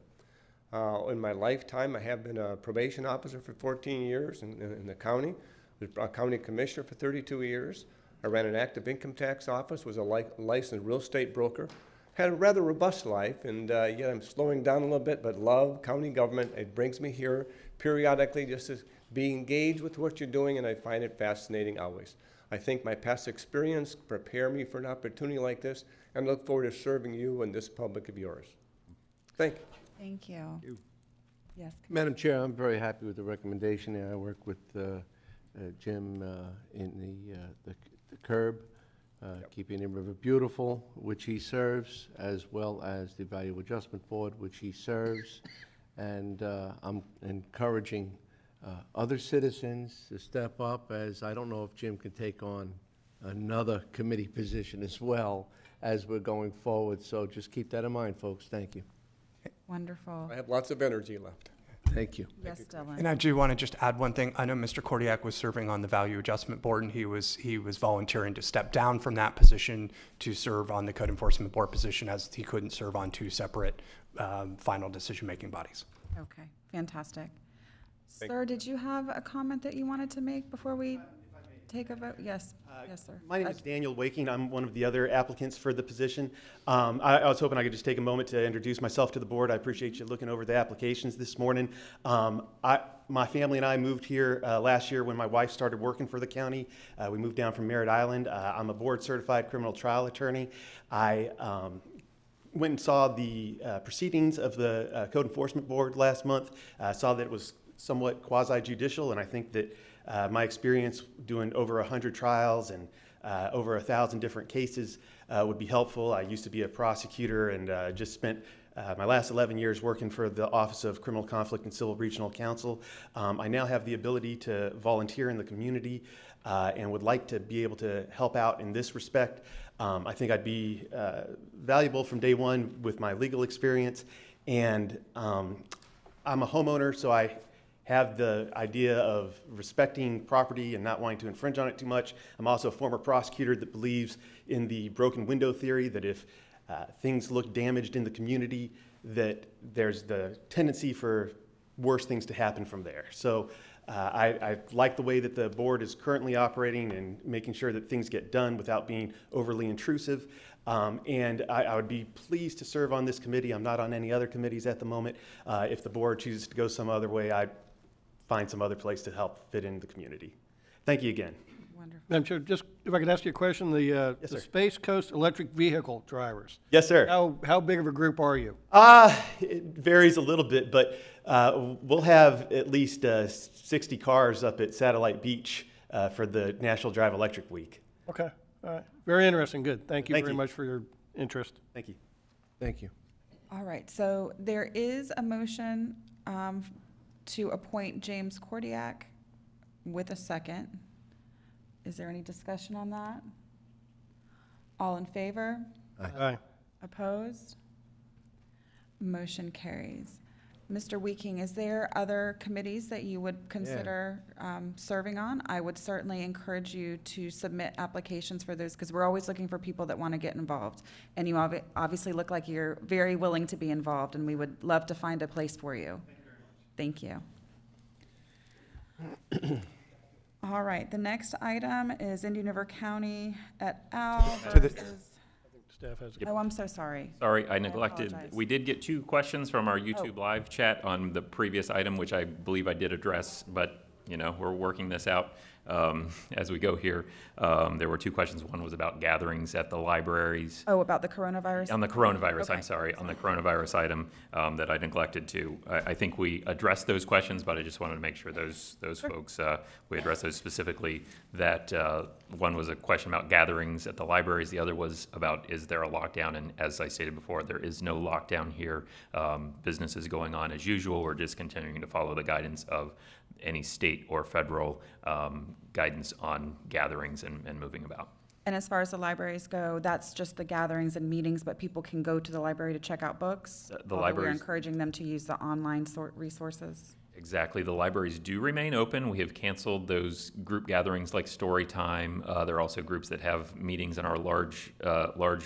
In my lifetime, I have been a probation officer for 14 years in the county, was a county commissioner for 32 years. I ran an active income tax office, was a licensed real estate broker. Had a rather robust life, and yet I'm slowing down a little bit, but love county government. It brings me here periodically just to be engaged with what you're doing, and I find it fascinating always. I think my past experience prepare me for an opportunity like this, and look forward to serving you and this public of yours. Thank you. Thank you. Yes. Madam Chair, I'm very happy with the recommendation, and I work with Jim in the curb, keeping the river beautiful, which he serves, as well as the Value Adjustment Board, which he serves. And I'm encouraging other citizens to step up, as I don't know if Jim can take on another committee position as well as we're going forward. So just keep that in mind, folks. Thank you. Wonderful. I have lots of energy left. Thank you. Yes, Dylan. And I do want to just add one thing. I know Mr. Kordiak was serving on the Value Adjustment Board, and he was volunteering to step down from that position to serve on the Code Enforcement Board position, as he couldn't serve on two separate final decision-making bodies. Okay, fantastic. Sir, did you have a comment that you wanted to make before we take a vote? Yes, yes, sir. My name is Daniel Waking. I'm one of the other applicants for the position. I was hoping I could just take a moment to introduce myself to the board. I appreciate you looking over the applications this morning. My family and I moved here last year when my wife started working for the county. We moved down from Merritt Island. I'm a board-certified criminal trial attorney. I went and saw the proceedings of the Code Enforcement Board last month. Saw that it was somewhat quasi-judicial, and I think that my experience doing over 100 trials and over 1,000 different cases would be helpful. I used to be a prosecutor and just spent my last 11 years working for the Office of Criminal Conflict and Civil Regional Counsel. I now have the ability to volunteer in the community and would like to be able to help out in this respect. I think I'd be valuable from day one with my legal experience, and I'm a homeowner, so I have the idea of respecting property and not wanting to infringe on it too much. I'm also a former prosecutor that believes in the broken window theory, that if things look damaged in the community, that there's the tendency for worse things to happen from there. So I like the way that the board is currently operating and making sure that things get done without being overly intrusive. And I would be pleased to serve on this committee. I'm not on any other committees at the moment. If the board chooses to go some other way, I'd find some other place to help fit in the community. Thank you again. Wonderful. Madam Chair, just if I could ask you a question, the Space Coast electric vehicle drivers. Yes, sir. How big of a group are you? It varies a little bit, but we'll have at least 60 cars up at Satellite Beach for the National Drive Electric Week. Okay, all right. Very interesting, good. Thank you very much for your interest. Thank you. Thank you. All right, so there is a motion to appoint James Kordiak with a second. Is there any discussion on that? All in favor? Aye. Opposed? Motion carries. Mr. Weeking, is there other committees that you would consider serving on? I would certainly encourage you to submit applications for those, because we're always looking for people that want to get involved. And you obviously look like you're very willing to be involved, and we would love to find a place for you. Thank you. All right, the next item is Indian River County et al. versus... Staff has. Oh, I'm so sorry. Sorry, I neglected. apologize. We did get 2 questions from our YouTube live chat on the previous item, which I believe I did address, but you know, we're working this out as we go here. There were two questions. One was about gatherings at the libraries. Oh, about the coronavirus? On the coronavirus, Okay. I'm sorry, on the coronavirus item that I neglected to. I think we addressed those questions, but I just wanted to make sure those folks, we addressed those specifically. That one was a question about gatherings at the libraries. The other was about, is there a lockdown? And as I stated before, there is no lockdown here. Business is going on as usual. We're just continuing to follow the guidance of any state or federal guidance on gatherings and moving about. And as far as the libraries go, that's just the gatherings and meetings, but people can go to the library to check out books? The We're libraries, encouraging them to use the online resources? exactly. The libraries do remain open. We have canceled those group gatherings like story time. There are also groups that have meetings in our large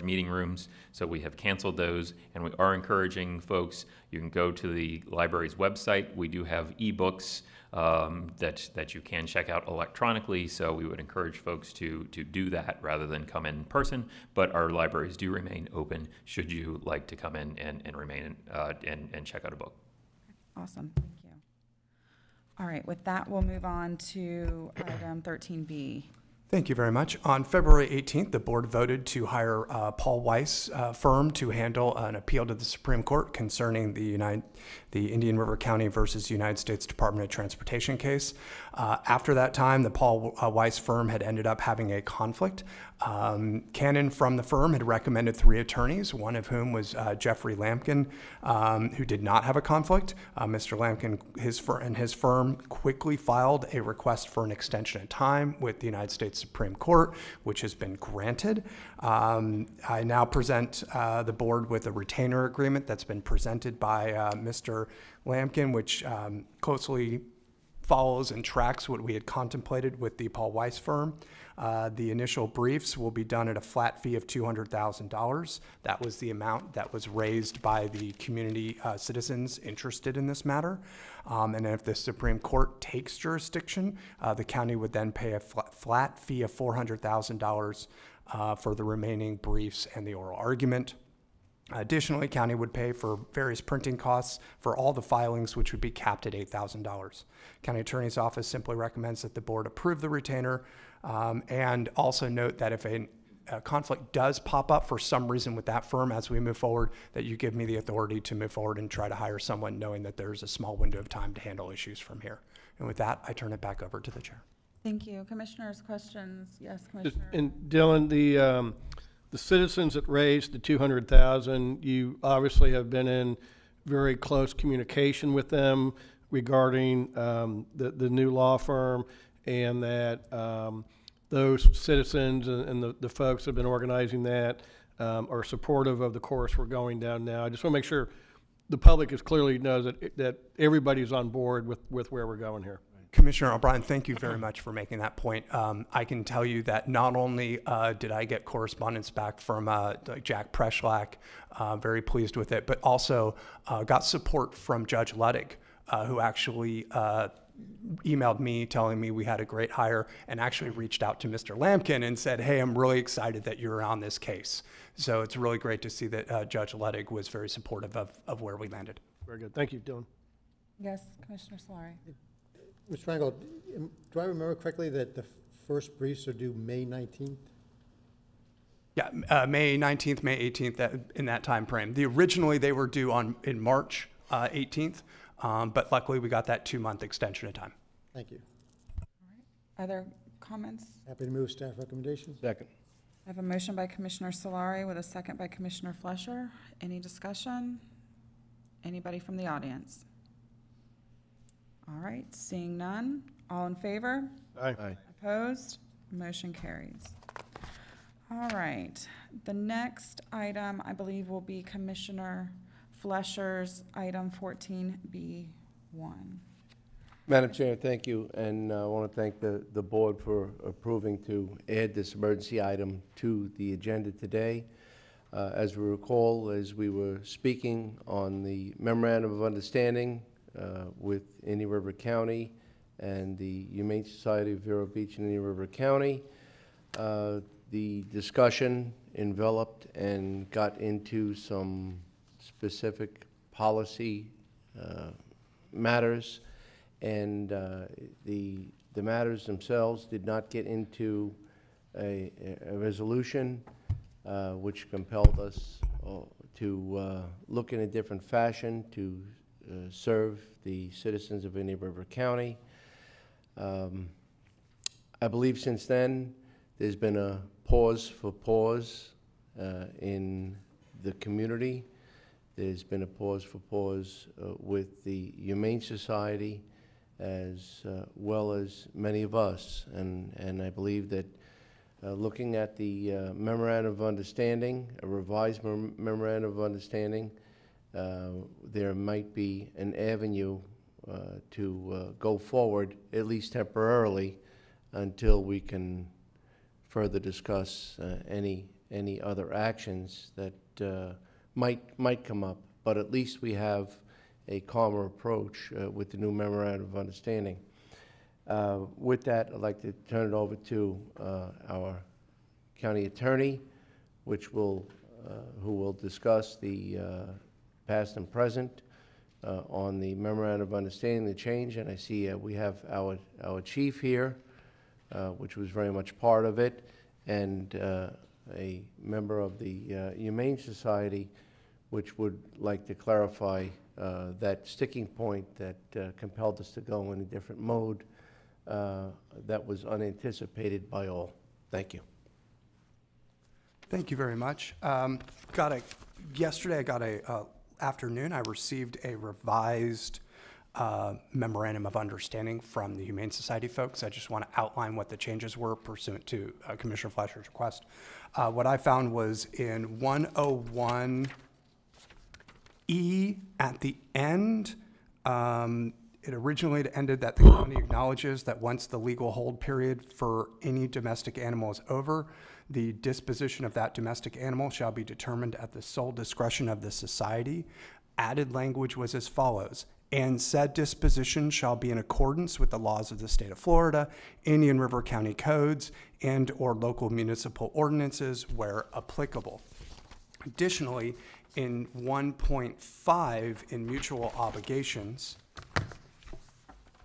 meeting rooms. So we have canceled those, and we are encouraging folks. You can go to the library's website. We do have ebooks that you can check out electronically. So we would encourage folks to do that rather than come in person. But our libraries do remain open should you like to come in and remain and check out a book. Awesome, thank you. All right, with that, we'll move on to item 13B. Thank you very much. On February 18th, the board voted to hire Paul Weiss firm to handle an appeal to the Supreme Court concerning the Indian River County versus United States Department of Transportation case. After that time, the Paul Weiss firm had ended up having a conflict. Cannon from the firm had recommended 3 attorneys, one of whom was Jeffrey Lampkin, who did not have a conflict. Mr. Lampkin and his firm quickly filed a request for an extension of time with the United States Supreme Court, which has been granted. I now present the board with a retainer agreement that's been presented by Mr. Lampkin, which closely follows and tracks what we had contemplated with the Paul Weiss firm. The initial briefs will be done at a flat fee of $200,000. That was the amount that was raised by the community citizens interested in this matter. And if the Supreme Court takes jurisdiction, the county would then pay a flat fee of $400,000 for the remaining briefs and the oral argument. Additionally, county would pay for various printing costs for all the filings, which would be capped at $8,000. County Attorney's Office simply recommends that the board approve the retainer, and also note that if a conflict does pop up for some reason with that firm as we move forward, that you give me the authority to move forward and try to hire someone, knowing that there's a small window of time to handle issues from here. And with that, I turn it back over to the chair. Thank you. Commissioners, questions? Yes, Commissioner. And Dylan, the citizens that raised the $200,000, you obviously have been in very close communication with them regarding the new law firm, and that those citizens and the folks that have been organizing that are supportive of the course we're going down now. I just want to make sure the public is clearly knows that everybody's on board with where we're going here. Commissioner O'Brien, thank you very much for making that point. I can tell you that not only did I get correspondence back from Jack Preschlack, very pleased with it, but also got support from Judge Luddig, who actually emailed me telling me we had a great hire, and actually reached out to Mr. Lampkin and said, hey, I'm really excited that you're on this case. So it's really great to see that Judge Luddig was very supportive of where we landed. Very good. Thank you, Dylan. Yes, Commissioner Solari. Mr. Rangel, do I remember correctly that the first briefs are due May 19th? Yeah, May 19th, May 18th, in that time frame. Originally, they were due in March 18th, but luckily we got that 2-month extension of time. Thank you. All right. Other comments? Happy to move staff recommendations. Second. I have a motion by Commissioner Solari with a second by Commissioner Flesher. Any discussion? Anybody from the audience? All right, seeing none. All in favor? Aye. Aye. Opposed? Motion carries. All right, the next item, I believe, will be Commissioner Flesher's item 14B1. Madam Chair, thank you, and I want to thank the board for approving to add this emergency item to the agenda today. As we recall, as we were speaking on the memorandum of understanding with Indian River County and the Humane Society of Vero Beach and Indian River County, the discussion enveloped and got into some specific policy matters, and the matters themselves did not get into a resolution, which compelled us to look in a different fashion to serve the citizens of Indian River County. I believe since then there's been a pause in the community. There's been a pause with the Humane Society, as well as many of us, and I believe that looking at the memorandum of understanding, a revised memorandum of understanding, there might be an avenue to go forward, at least temporarily, until we can further discuss any other actions that might come up. But at least we have a calmer approach with the new memorandum of understanding. With that, I'd like to turn it over to our county attorney, who will discuss the past and present on the memorandum of understanding, the change. And I see we have our chief here, which was very much part of it, and a member of the Humane Society, which would like to clarify that sticking point that compelled us to go in a different mode that was unanticipated by all. Thank you. Thank you very much. Yesterday, afternoon, I received a revised memorandum of understanding from the Humane Society folks. I just want to outline what the changes were pursuant to Commissioner Fleischer's request. What I found was in 101E at the end, it originally ended that the county acknowledges that once the legal hold period for any domestic animal is over, the disposition of that domestic animal shall be determined at the sole discretion of the society. Added language was as follows: and said disposition shall be in accordance with the laws of the state of Florida, Indian River County codes, and or local municipal ordinances where applicable. Additionally, in 1.5 in mutual obligations,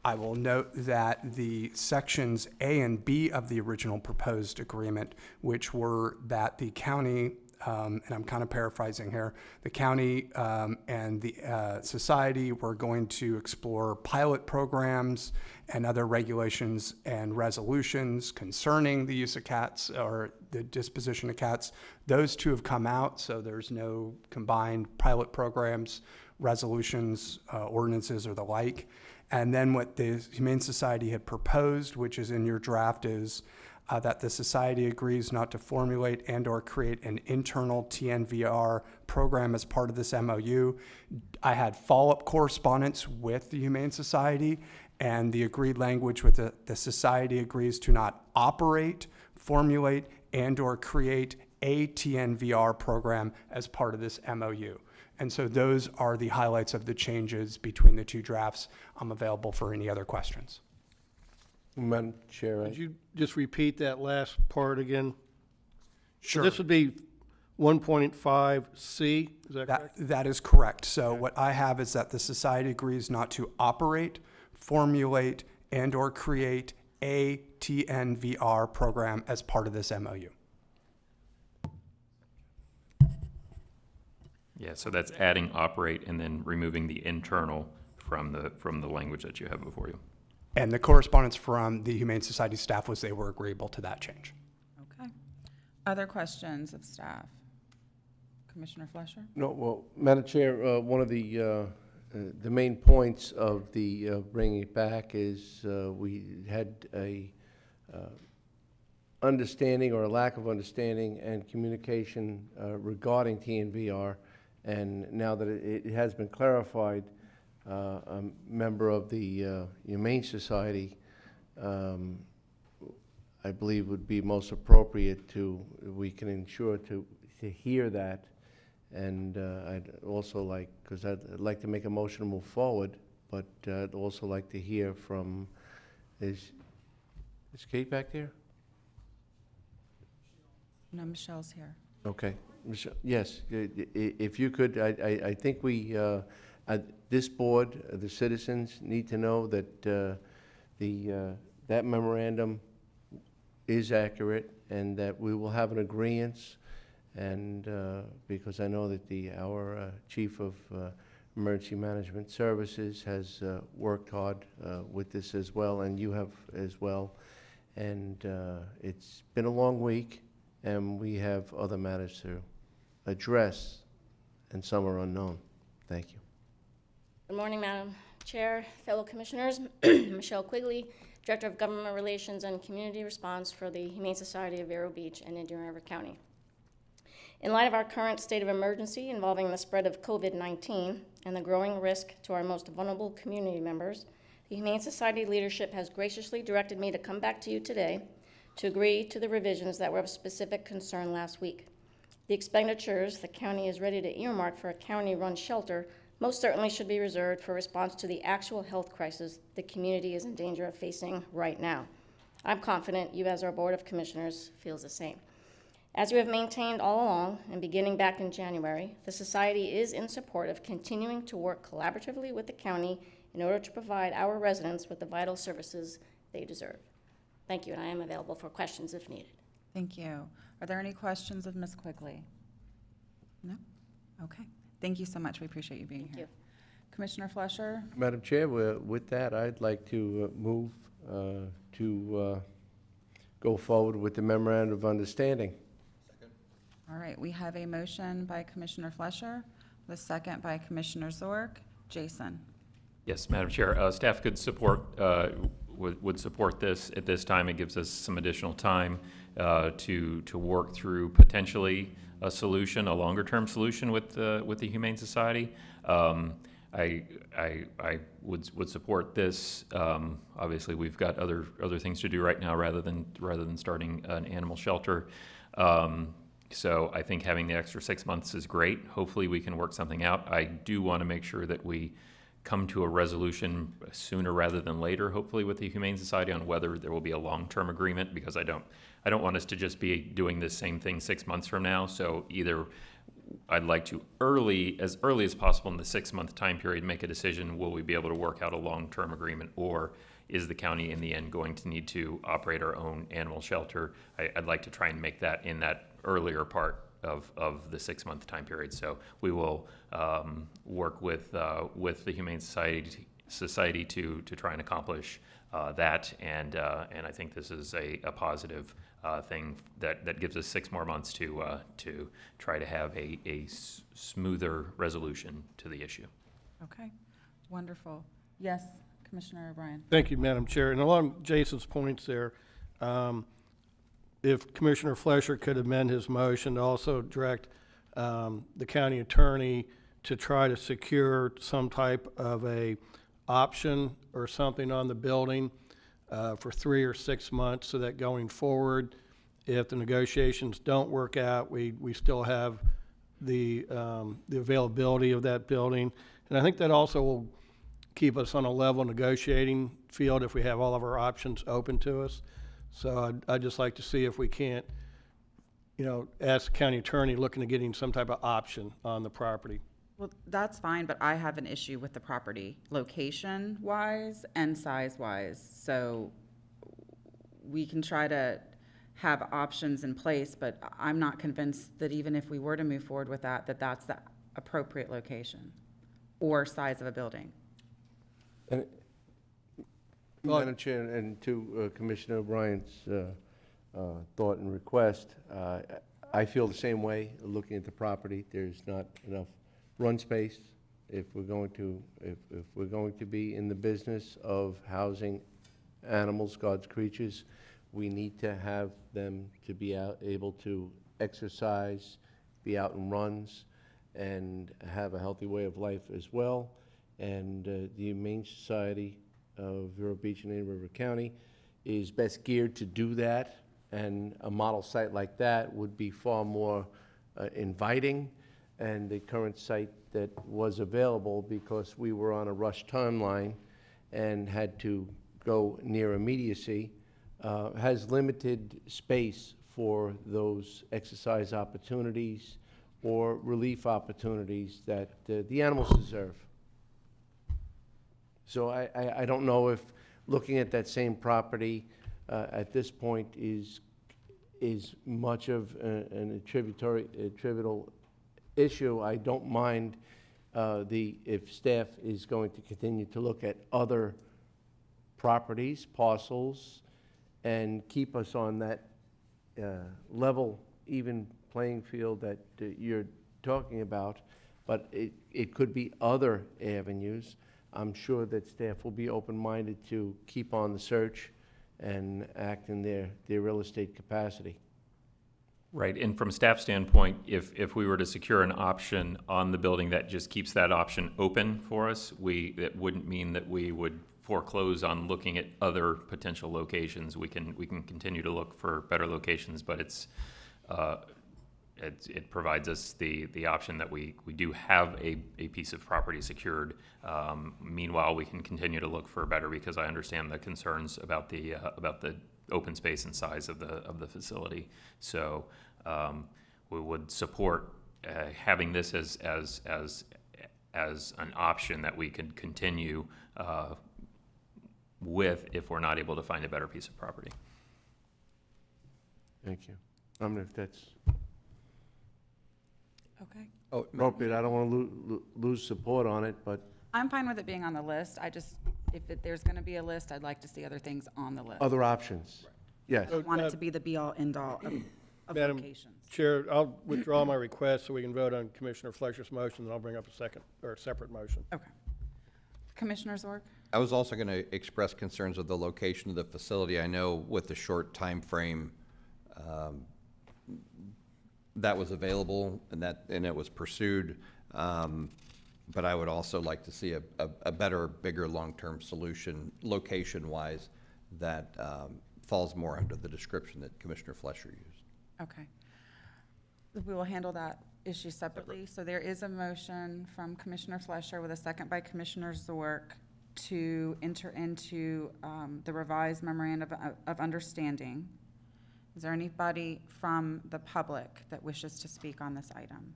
I will note that the sections A and B of the original proposed agreement, which were that the county, and I'm kind of paraphrasing here, the county and the society were going to explore pilot programs and other regulations and resolutions concerning the use of cats or the disposition of cats. Those two have come out, so there's no combined pilot programs, resolutions, ordinances, or the like. And then what the Humane Society had proposed, which is in your draft, is that the society agrees not to formulate and or create an internal TNVR program as part of this MOU. I had follow-up correspondence with the Humane Society, and the agreed language with the society agrees to not operate, formulate, and or create a TNVR program as part of this MOU. And so those are the highlights of the changes between the two drafts. I'm available for any other questions. Madam Chair. Could you just repeat that last part again? Sure. So this would be 1.5C, is that correct? That is correct. So what I have is that the society agrees not to operate, formulate, and or create a TNVR program as part of this MOU. Yeah, so that's adding operate and then removing the internal from the language that you have before you. And the correspondence from the Humane Society staff was they were agreeable to that change. Okay. Other questions of staff? Commissioner Fleischer? No, well, Madam Chair, one of the main points of the bringing it back is we had a understanding or a lack of understanding and communication regarding TNVR. And now that it has been clarified, a member of the Humane Society, I believe would be most appropriate we can ensure to hear that. And I'd also like, because I'd like to make a motion to move forward, but I'd also like to hear from, is Kate back there? No, Michelle's here. Okay. Michelle, yes, if you could, I think we This board, the citizens, need to know that that memorandum is accurate and that we will have an agreement. And because I know that our Chief of Emergency Management Services has worked hard with this as well, and you have as well. And it's been a long week, and we have other matters to address, and some are unknown. Thank you. Good morning, Madam Chair, fellow commissioners. Michelle Quigley, Director of Government Relations and Community Response for the Humane Society of Vero Beach and Indian River County. In light of our current state of emergency involving the spread of COVID-19 and the growing risk to our most vulnerable community members, the Humane Society leadership has graciously directed me to come back to you today to agree to the revisions that were of specific concern last week. The expenditures the county is ready to earmark for a county-run shelter most certainly should be reserved for response to the actual health crisis the community is in danger of facing right now. I'm confident you, as our Board of Commissioners, feels the same. As you have maintained all along, and beginning back in January, the Society is in support of continuing to work collaboratively with the county in order to provide our residents with the vital services they deserve. Thank you, and I am available for questions if needed. Thank you. Are there any questions of Ms. Quigley? No? Okay. Thank you so much. We appreciate you being here. Thank you. Commissioner Fleischer? Madam Chair, with that, I'd like to move to go forward with the memorandum of understanding. All right, we have a motion by Commissioner Fleischer, the second by Commissioner Zork. Jason? Yes, Madam Chair, staff could support, would support this at this time. It gives us some additional time to work through potentially a solution, a longer-term solution with the Humane Society. I would support this. Obviously, we've got other things to do right now rather than starting an animal shelter. So I think having the extra 6 months is great. Hopefully we can work something out. I do want to make sure that we come to a resolution sooner rather than later, hopefully with the Humane Society, on whether there will be a long-term agreement, because I don't want us to just be doing this same thing 6 months from now. So either I'd like to as early as possible in the 6-month time period make a decision, will we be able to work out a long-term agreement, or is the county in the end going to need to operate our own animal shelter? I'd like to try and make that in that earlier part of the 6-month time period. So we will work with the Humane Society to try and accomplish that, and I think this is a positive thing that gives us 6 more months to try to have a smoother resolution to the issue. Okay, wonderful. Yes, Commissioner O'Brien. Thank you, Madam Chair. And along Jason's points there, if Commissioner Fleischer could amend his motion to also direct the county attorney to try to secure some type of a option or something on the building for 3 or 6 months, so that going forward, if the negotiations don't work out, we still have the availability of that building. And I think that also will keep us on a level negotiating field if we have all of our options open to us. So I'd just like to see if we can't, ask the county attorney looking at getting some type of option on the property. Well, that's fine, but I have an issue with the property, location-wise and size-wise. So we can try to have options in place, but I'm not convinced that even if we were to move forward with that, that's the appropriate location or size of a building. And Madam Chair, and to Commissioner O'Brien's thought and request, I feel the same way looking at the property. There's not enough run space. If we're going to be in the business of housing animals, God's creatures, we need to have them to be able to exercise, be out in runs, and have a healthy way of life as well. And the Humane Society of Vero Beach and Indian River County is best geared to do that, and a model site like that would be far more inviting. And the current site that was available, because we were on a rush timeline and had to go near immediacy, has limited space for those exercise opportunities or relief opportunities that the animals deserve. So I don't know if looking at that same property at this point is much of an attributable issue. I don't mind if staff is going to continue to look at other properties, parcels, and keep us on that level, even playing field that you're talking about, but it could be other avenues. I'm sure that staff will be open-minded to keep on the search and act in their real estate capacity. Right, and from staff standpoint, if we were to secure an option on the building that just keeps that option open for us, that wouldn't mean that we would foreclose on looking at other potential locations. We can continue to look for better locations, but it provides us the option that we do have a piece of property secured. Meanwhile, we can continue to look for better, because I understand the concerns about the open space and size of the facility. So we would support having this as an option that we could continue with if we're not able to find a better piece of property. Thank you. I mean, if that's Okay. appropriate, I don't want to lose support on it, but I'm fine with it being on the list. If there's going to be a list, I'd like to see other things on the list. other options. Yes. I don't want it to be the be-all, end-all of Madam locations. Chair, I'll withdraw my request so we can vote on Commissioner Fletcher's motion, and I'll bring up a separate motion. Okay. Commissioner Zork? I was also going to express concerns of the location of the facility. I know with the short time frame that was available and it was pursued, but I would also like to see a better, bigger, long-term solution location-wise that falls more under the description that Commissioner Fletcher used. Okay. We will handle that issue separately. So there is a motion from Commissioner Fletcher with a second by Commissioner Zork to enter into the revised memorandum of understanding. Is there anybody from the public that wishes to speak on this item?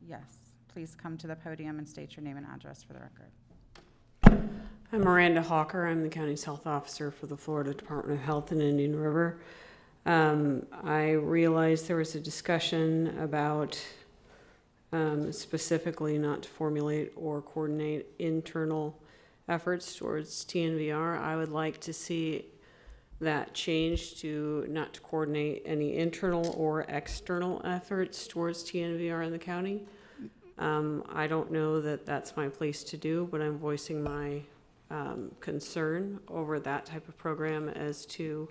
Yes. Please come to the podium and state your name and address for the record. I'm Miranda Hawker. I'm the county's health officer for the Florida Department of Health in Indian River. I realized there was a discussion about specifically not to formulate or coordinate internal efforts towards TNVR. I would like to see that change to not to coordinate any internal or external efforts towards TNVR in the county. I don't know that that's my place to do, but I'm voicing my concern over that type of program as to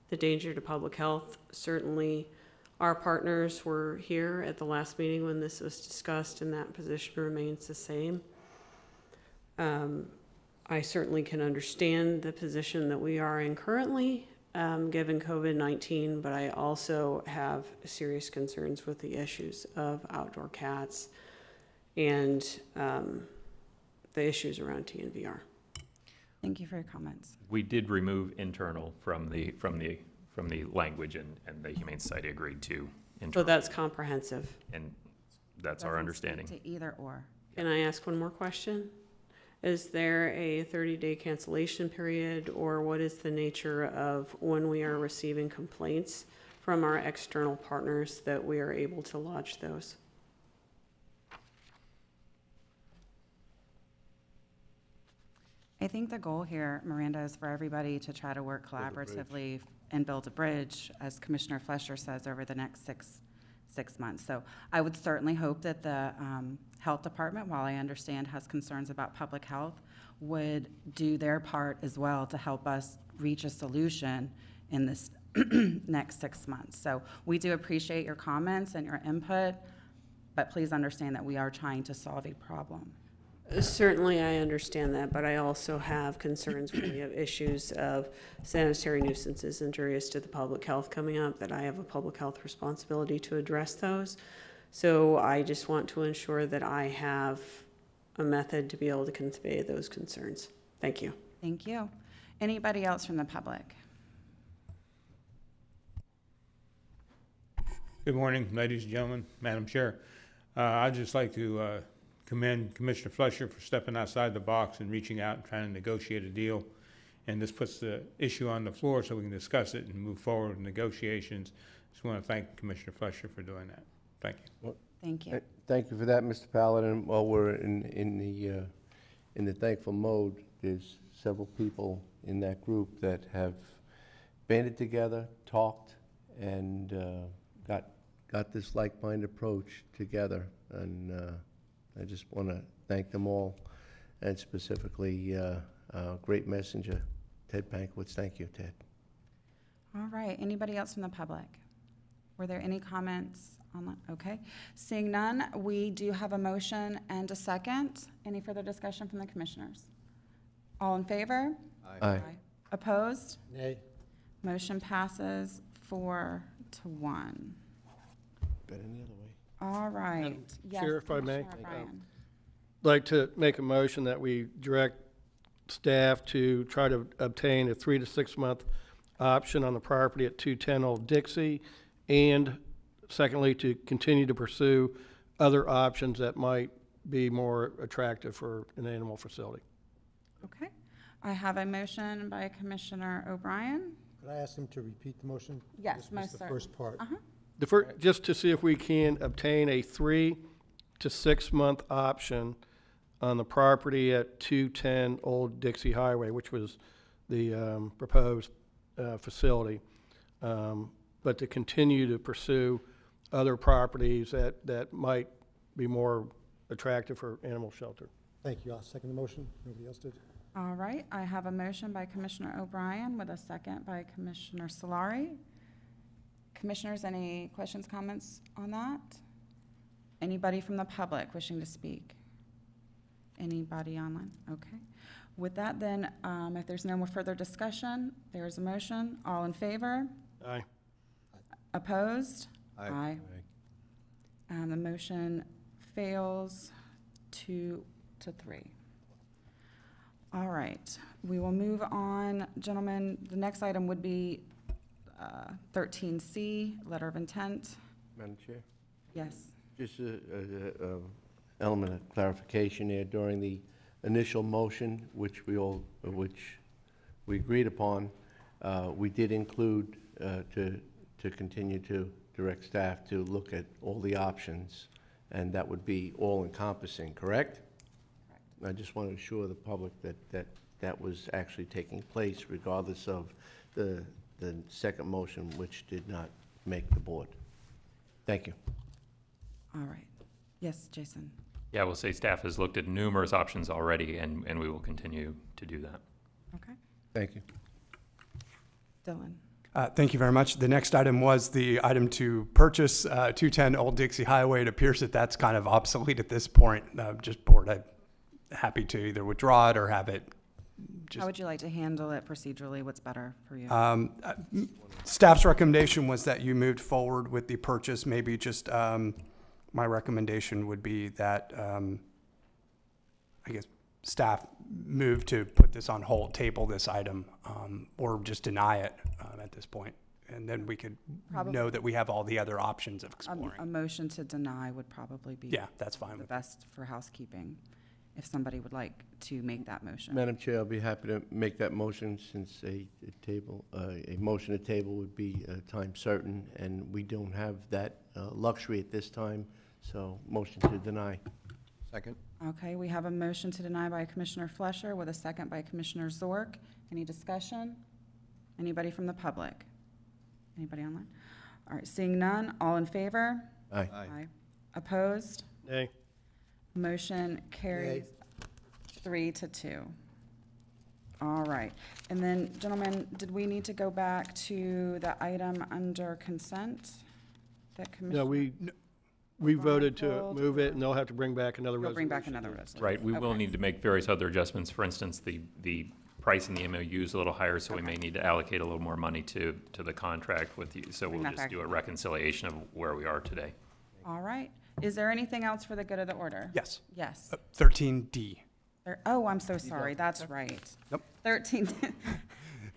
the danger to public health. Certainly, our partners were here at the last meeting when this was discussed, and that position remains the same. I certainly can understand the position that we are in currently, given COVID-19, but I also have serious concerns with the issues of outdoor cats and the issues around TNVR. Thank you for your comments. We did remove internal from the language, and the Humane Society agreed to internal. So that's comprehensive. And that's our understanding. To either or. Can I ask one more question? Is there a 30-day cancellation period, or what is the nature of when we are receiving complaints from our external partners that we are able to lodge those? I think the goal here, Miranda, is for everybody to try to work collaboratively and build a bridge, as Commissioner Fletcher says, over the next six months. So I would certainly hope that the health department, while I understand has concerns about public health, would do their part as well to help us reach a solution in this next 6 months. So we do appreciate your comments and your input, but please understand that we are trying to solve a problem. Certainly, I understand that, but I also have concerns when we have issues of sanitary nuisances injurious to the public health coming up, that I have a public health responsibility to address those. So I just want to ensure that I have a method to be able to convey those concerns. Thank you. Thank you. Anybody else from the public? Good morning, ladies and gentlemen, Madam Chair. I'd just like to commend Commissioner Fletcher for stepping outside the box and reaching out and trying to negotiate a deal. And this puts the issue on the floor so we can discuss it and move forward with negotiations. Just want to thank Commissioner Fletcher for doing that. Thank you. Well, Thank you. Thank you for that, Mr. Paladin. While we're in the thankful mode, there's several people in that group that have banded together, talked, and got this like-minded approach together. And I just want to thank them all, and specifically great messenger, Ted Pankowitz. Thank you, Ted. All right. Anybody else from the public? Were there any comments online? Okay. Seeing none, we do have a motion and a second. Any further discussion from the commissioners? All in favor? Aye. Aye. Opposed? Nay. Motion passes 4-1. Bet any other way. All right. Madam Yes, Chair, if I may. Commissioner O'Brien. Like to make a motion that we direct staff to try to obtain a 3 to 6 month option on the property at 210 Old Dixie, and secondly, to continue to pursue other options that might be more attractive for an animal facility. Okay. I have a motion by Commissioner O'Brien. Could I ask him to repeat the motion? Yes, This was most the certainly. first part. Just to see if we can obtain a 3 to 6 month option on the property at 210 Old Dixie Highway, which was the proposed facility, but to continue to pursue other properties that might be more attractive for animal shelter. Thank you. I'll second the motion. Nobody else did. All right. I have a motion by Commissioner O'Brien with a second by Commissioner Solari. Commissioners, any questions, comments on that? Anybody from the public wishing to speak? Anybody online? Okay. With that, then, if there's no more further discussion, there's a motion. All in favor? Aye. Opposed? Aye. The motion fails 2-3. All right. We will move on. Gentlemen, the next item would be 13C, letter of intent. Madam Chair? Yes. Just a element of clarification there. During the initial motion, which we agreed upon, we did include to continue to direct staff to look at all the options, and that would be all-encompassing, correct? Correct. I just want to assure the public that was actually taking place, regardless of the second motion, which did not make the board. Thank you. All right. Yes, Jason. Yeah, we'll say staff has looked at numerous options already, and we will continue to do that. Okay. Thank you. Dylan. Thank you very much. The next item was the item to purchase 210 Old Dixie Highway. It appears that that's kind of obsolete at this point. Just board, I'm happy to either withdraw it or have it just... How would you like to handle it procedurally? What's better for you? Staff's recommendation was that you moved forward with the purchase. Maybe just my recommendation would be that I guess staff move to put this on hold, table this item, or just deny it at this point. And then we could know that we have all the other options of exploring. A motion to deny would probably be that's fine the best for housekeeping, if somebody would like to make that motion. Madam Chair, I'll be happy to make that motion, since a motion to table would be time certain, and we don't have that luxury at this time. So motion to deny. Second. Okay, we have a motion to deny by Commissioner Fletcher with a second by Commissioner Zork. Any discussion? Anybody from the public? Anybody online? All right, seeing none, all in favor? Aye. Aye. Opposed? Nay. Motion carries 3-2. All right, and then, gentlemen, did we need to go back to the item under consent? That No, Commissioner? we voted to Hold. move it, and they'll have to bring back another We'll resolution. bring back another resolution. Right, we will Okay. need to make various other adjustments. For instance, the price in the MOU is a little higher, so we may need to allocate a little more money to the contract with you. So Bring we'll that just back. do a reconciliation of where we are today. All right. Is there anything else for the good of the order? Yes. Yes. 13D. Oh, I'm so sorry. That's right. Nope. 13.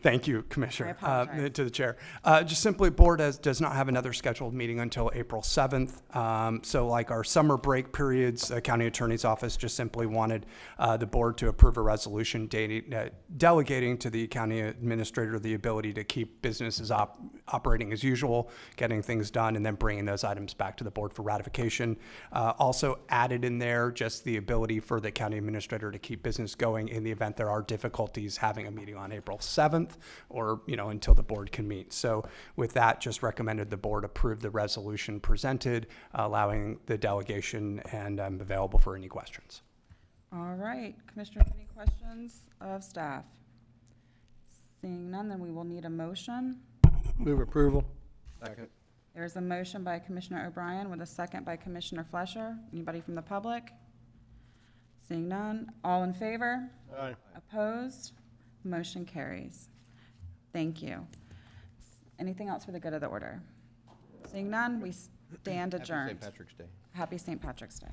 Thank you, Commissioner, I apologize. to the chair. Just simply, board does not have another scheduled meeting until April 7th. So like our summer break periods, the county attorney's office just simply wanted the board to approve a resolution delegating to the county administrator the ability to keep businesses operating as usual, getting things done, and then bringing those items back to the board for ratification. Also added in there just the ability for the county administrator to keep business going in the event there are difficulties having a meeting on April 7th. Or, until the board can meet. So with that, just recommended the board approve the resolution presented, allowing the delegation, and I'm available for any questions. All right, Commissioners, any questions of staff? Seeing none, then we will need a motion. Move approval. Second. There's a motion by Commissioner O'Brien with a second by Commissioner Flesher. Anybody from the public? Seeing none, all in favor? Aye. Opposed? Motion carries. Thank you. Anything else for the good of the order? Seeing none, we stand adjourned. Happy St. Patrick's Day. Happy St. Patrick's Day.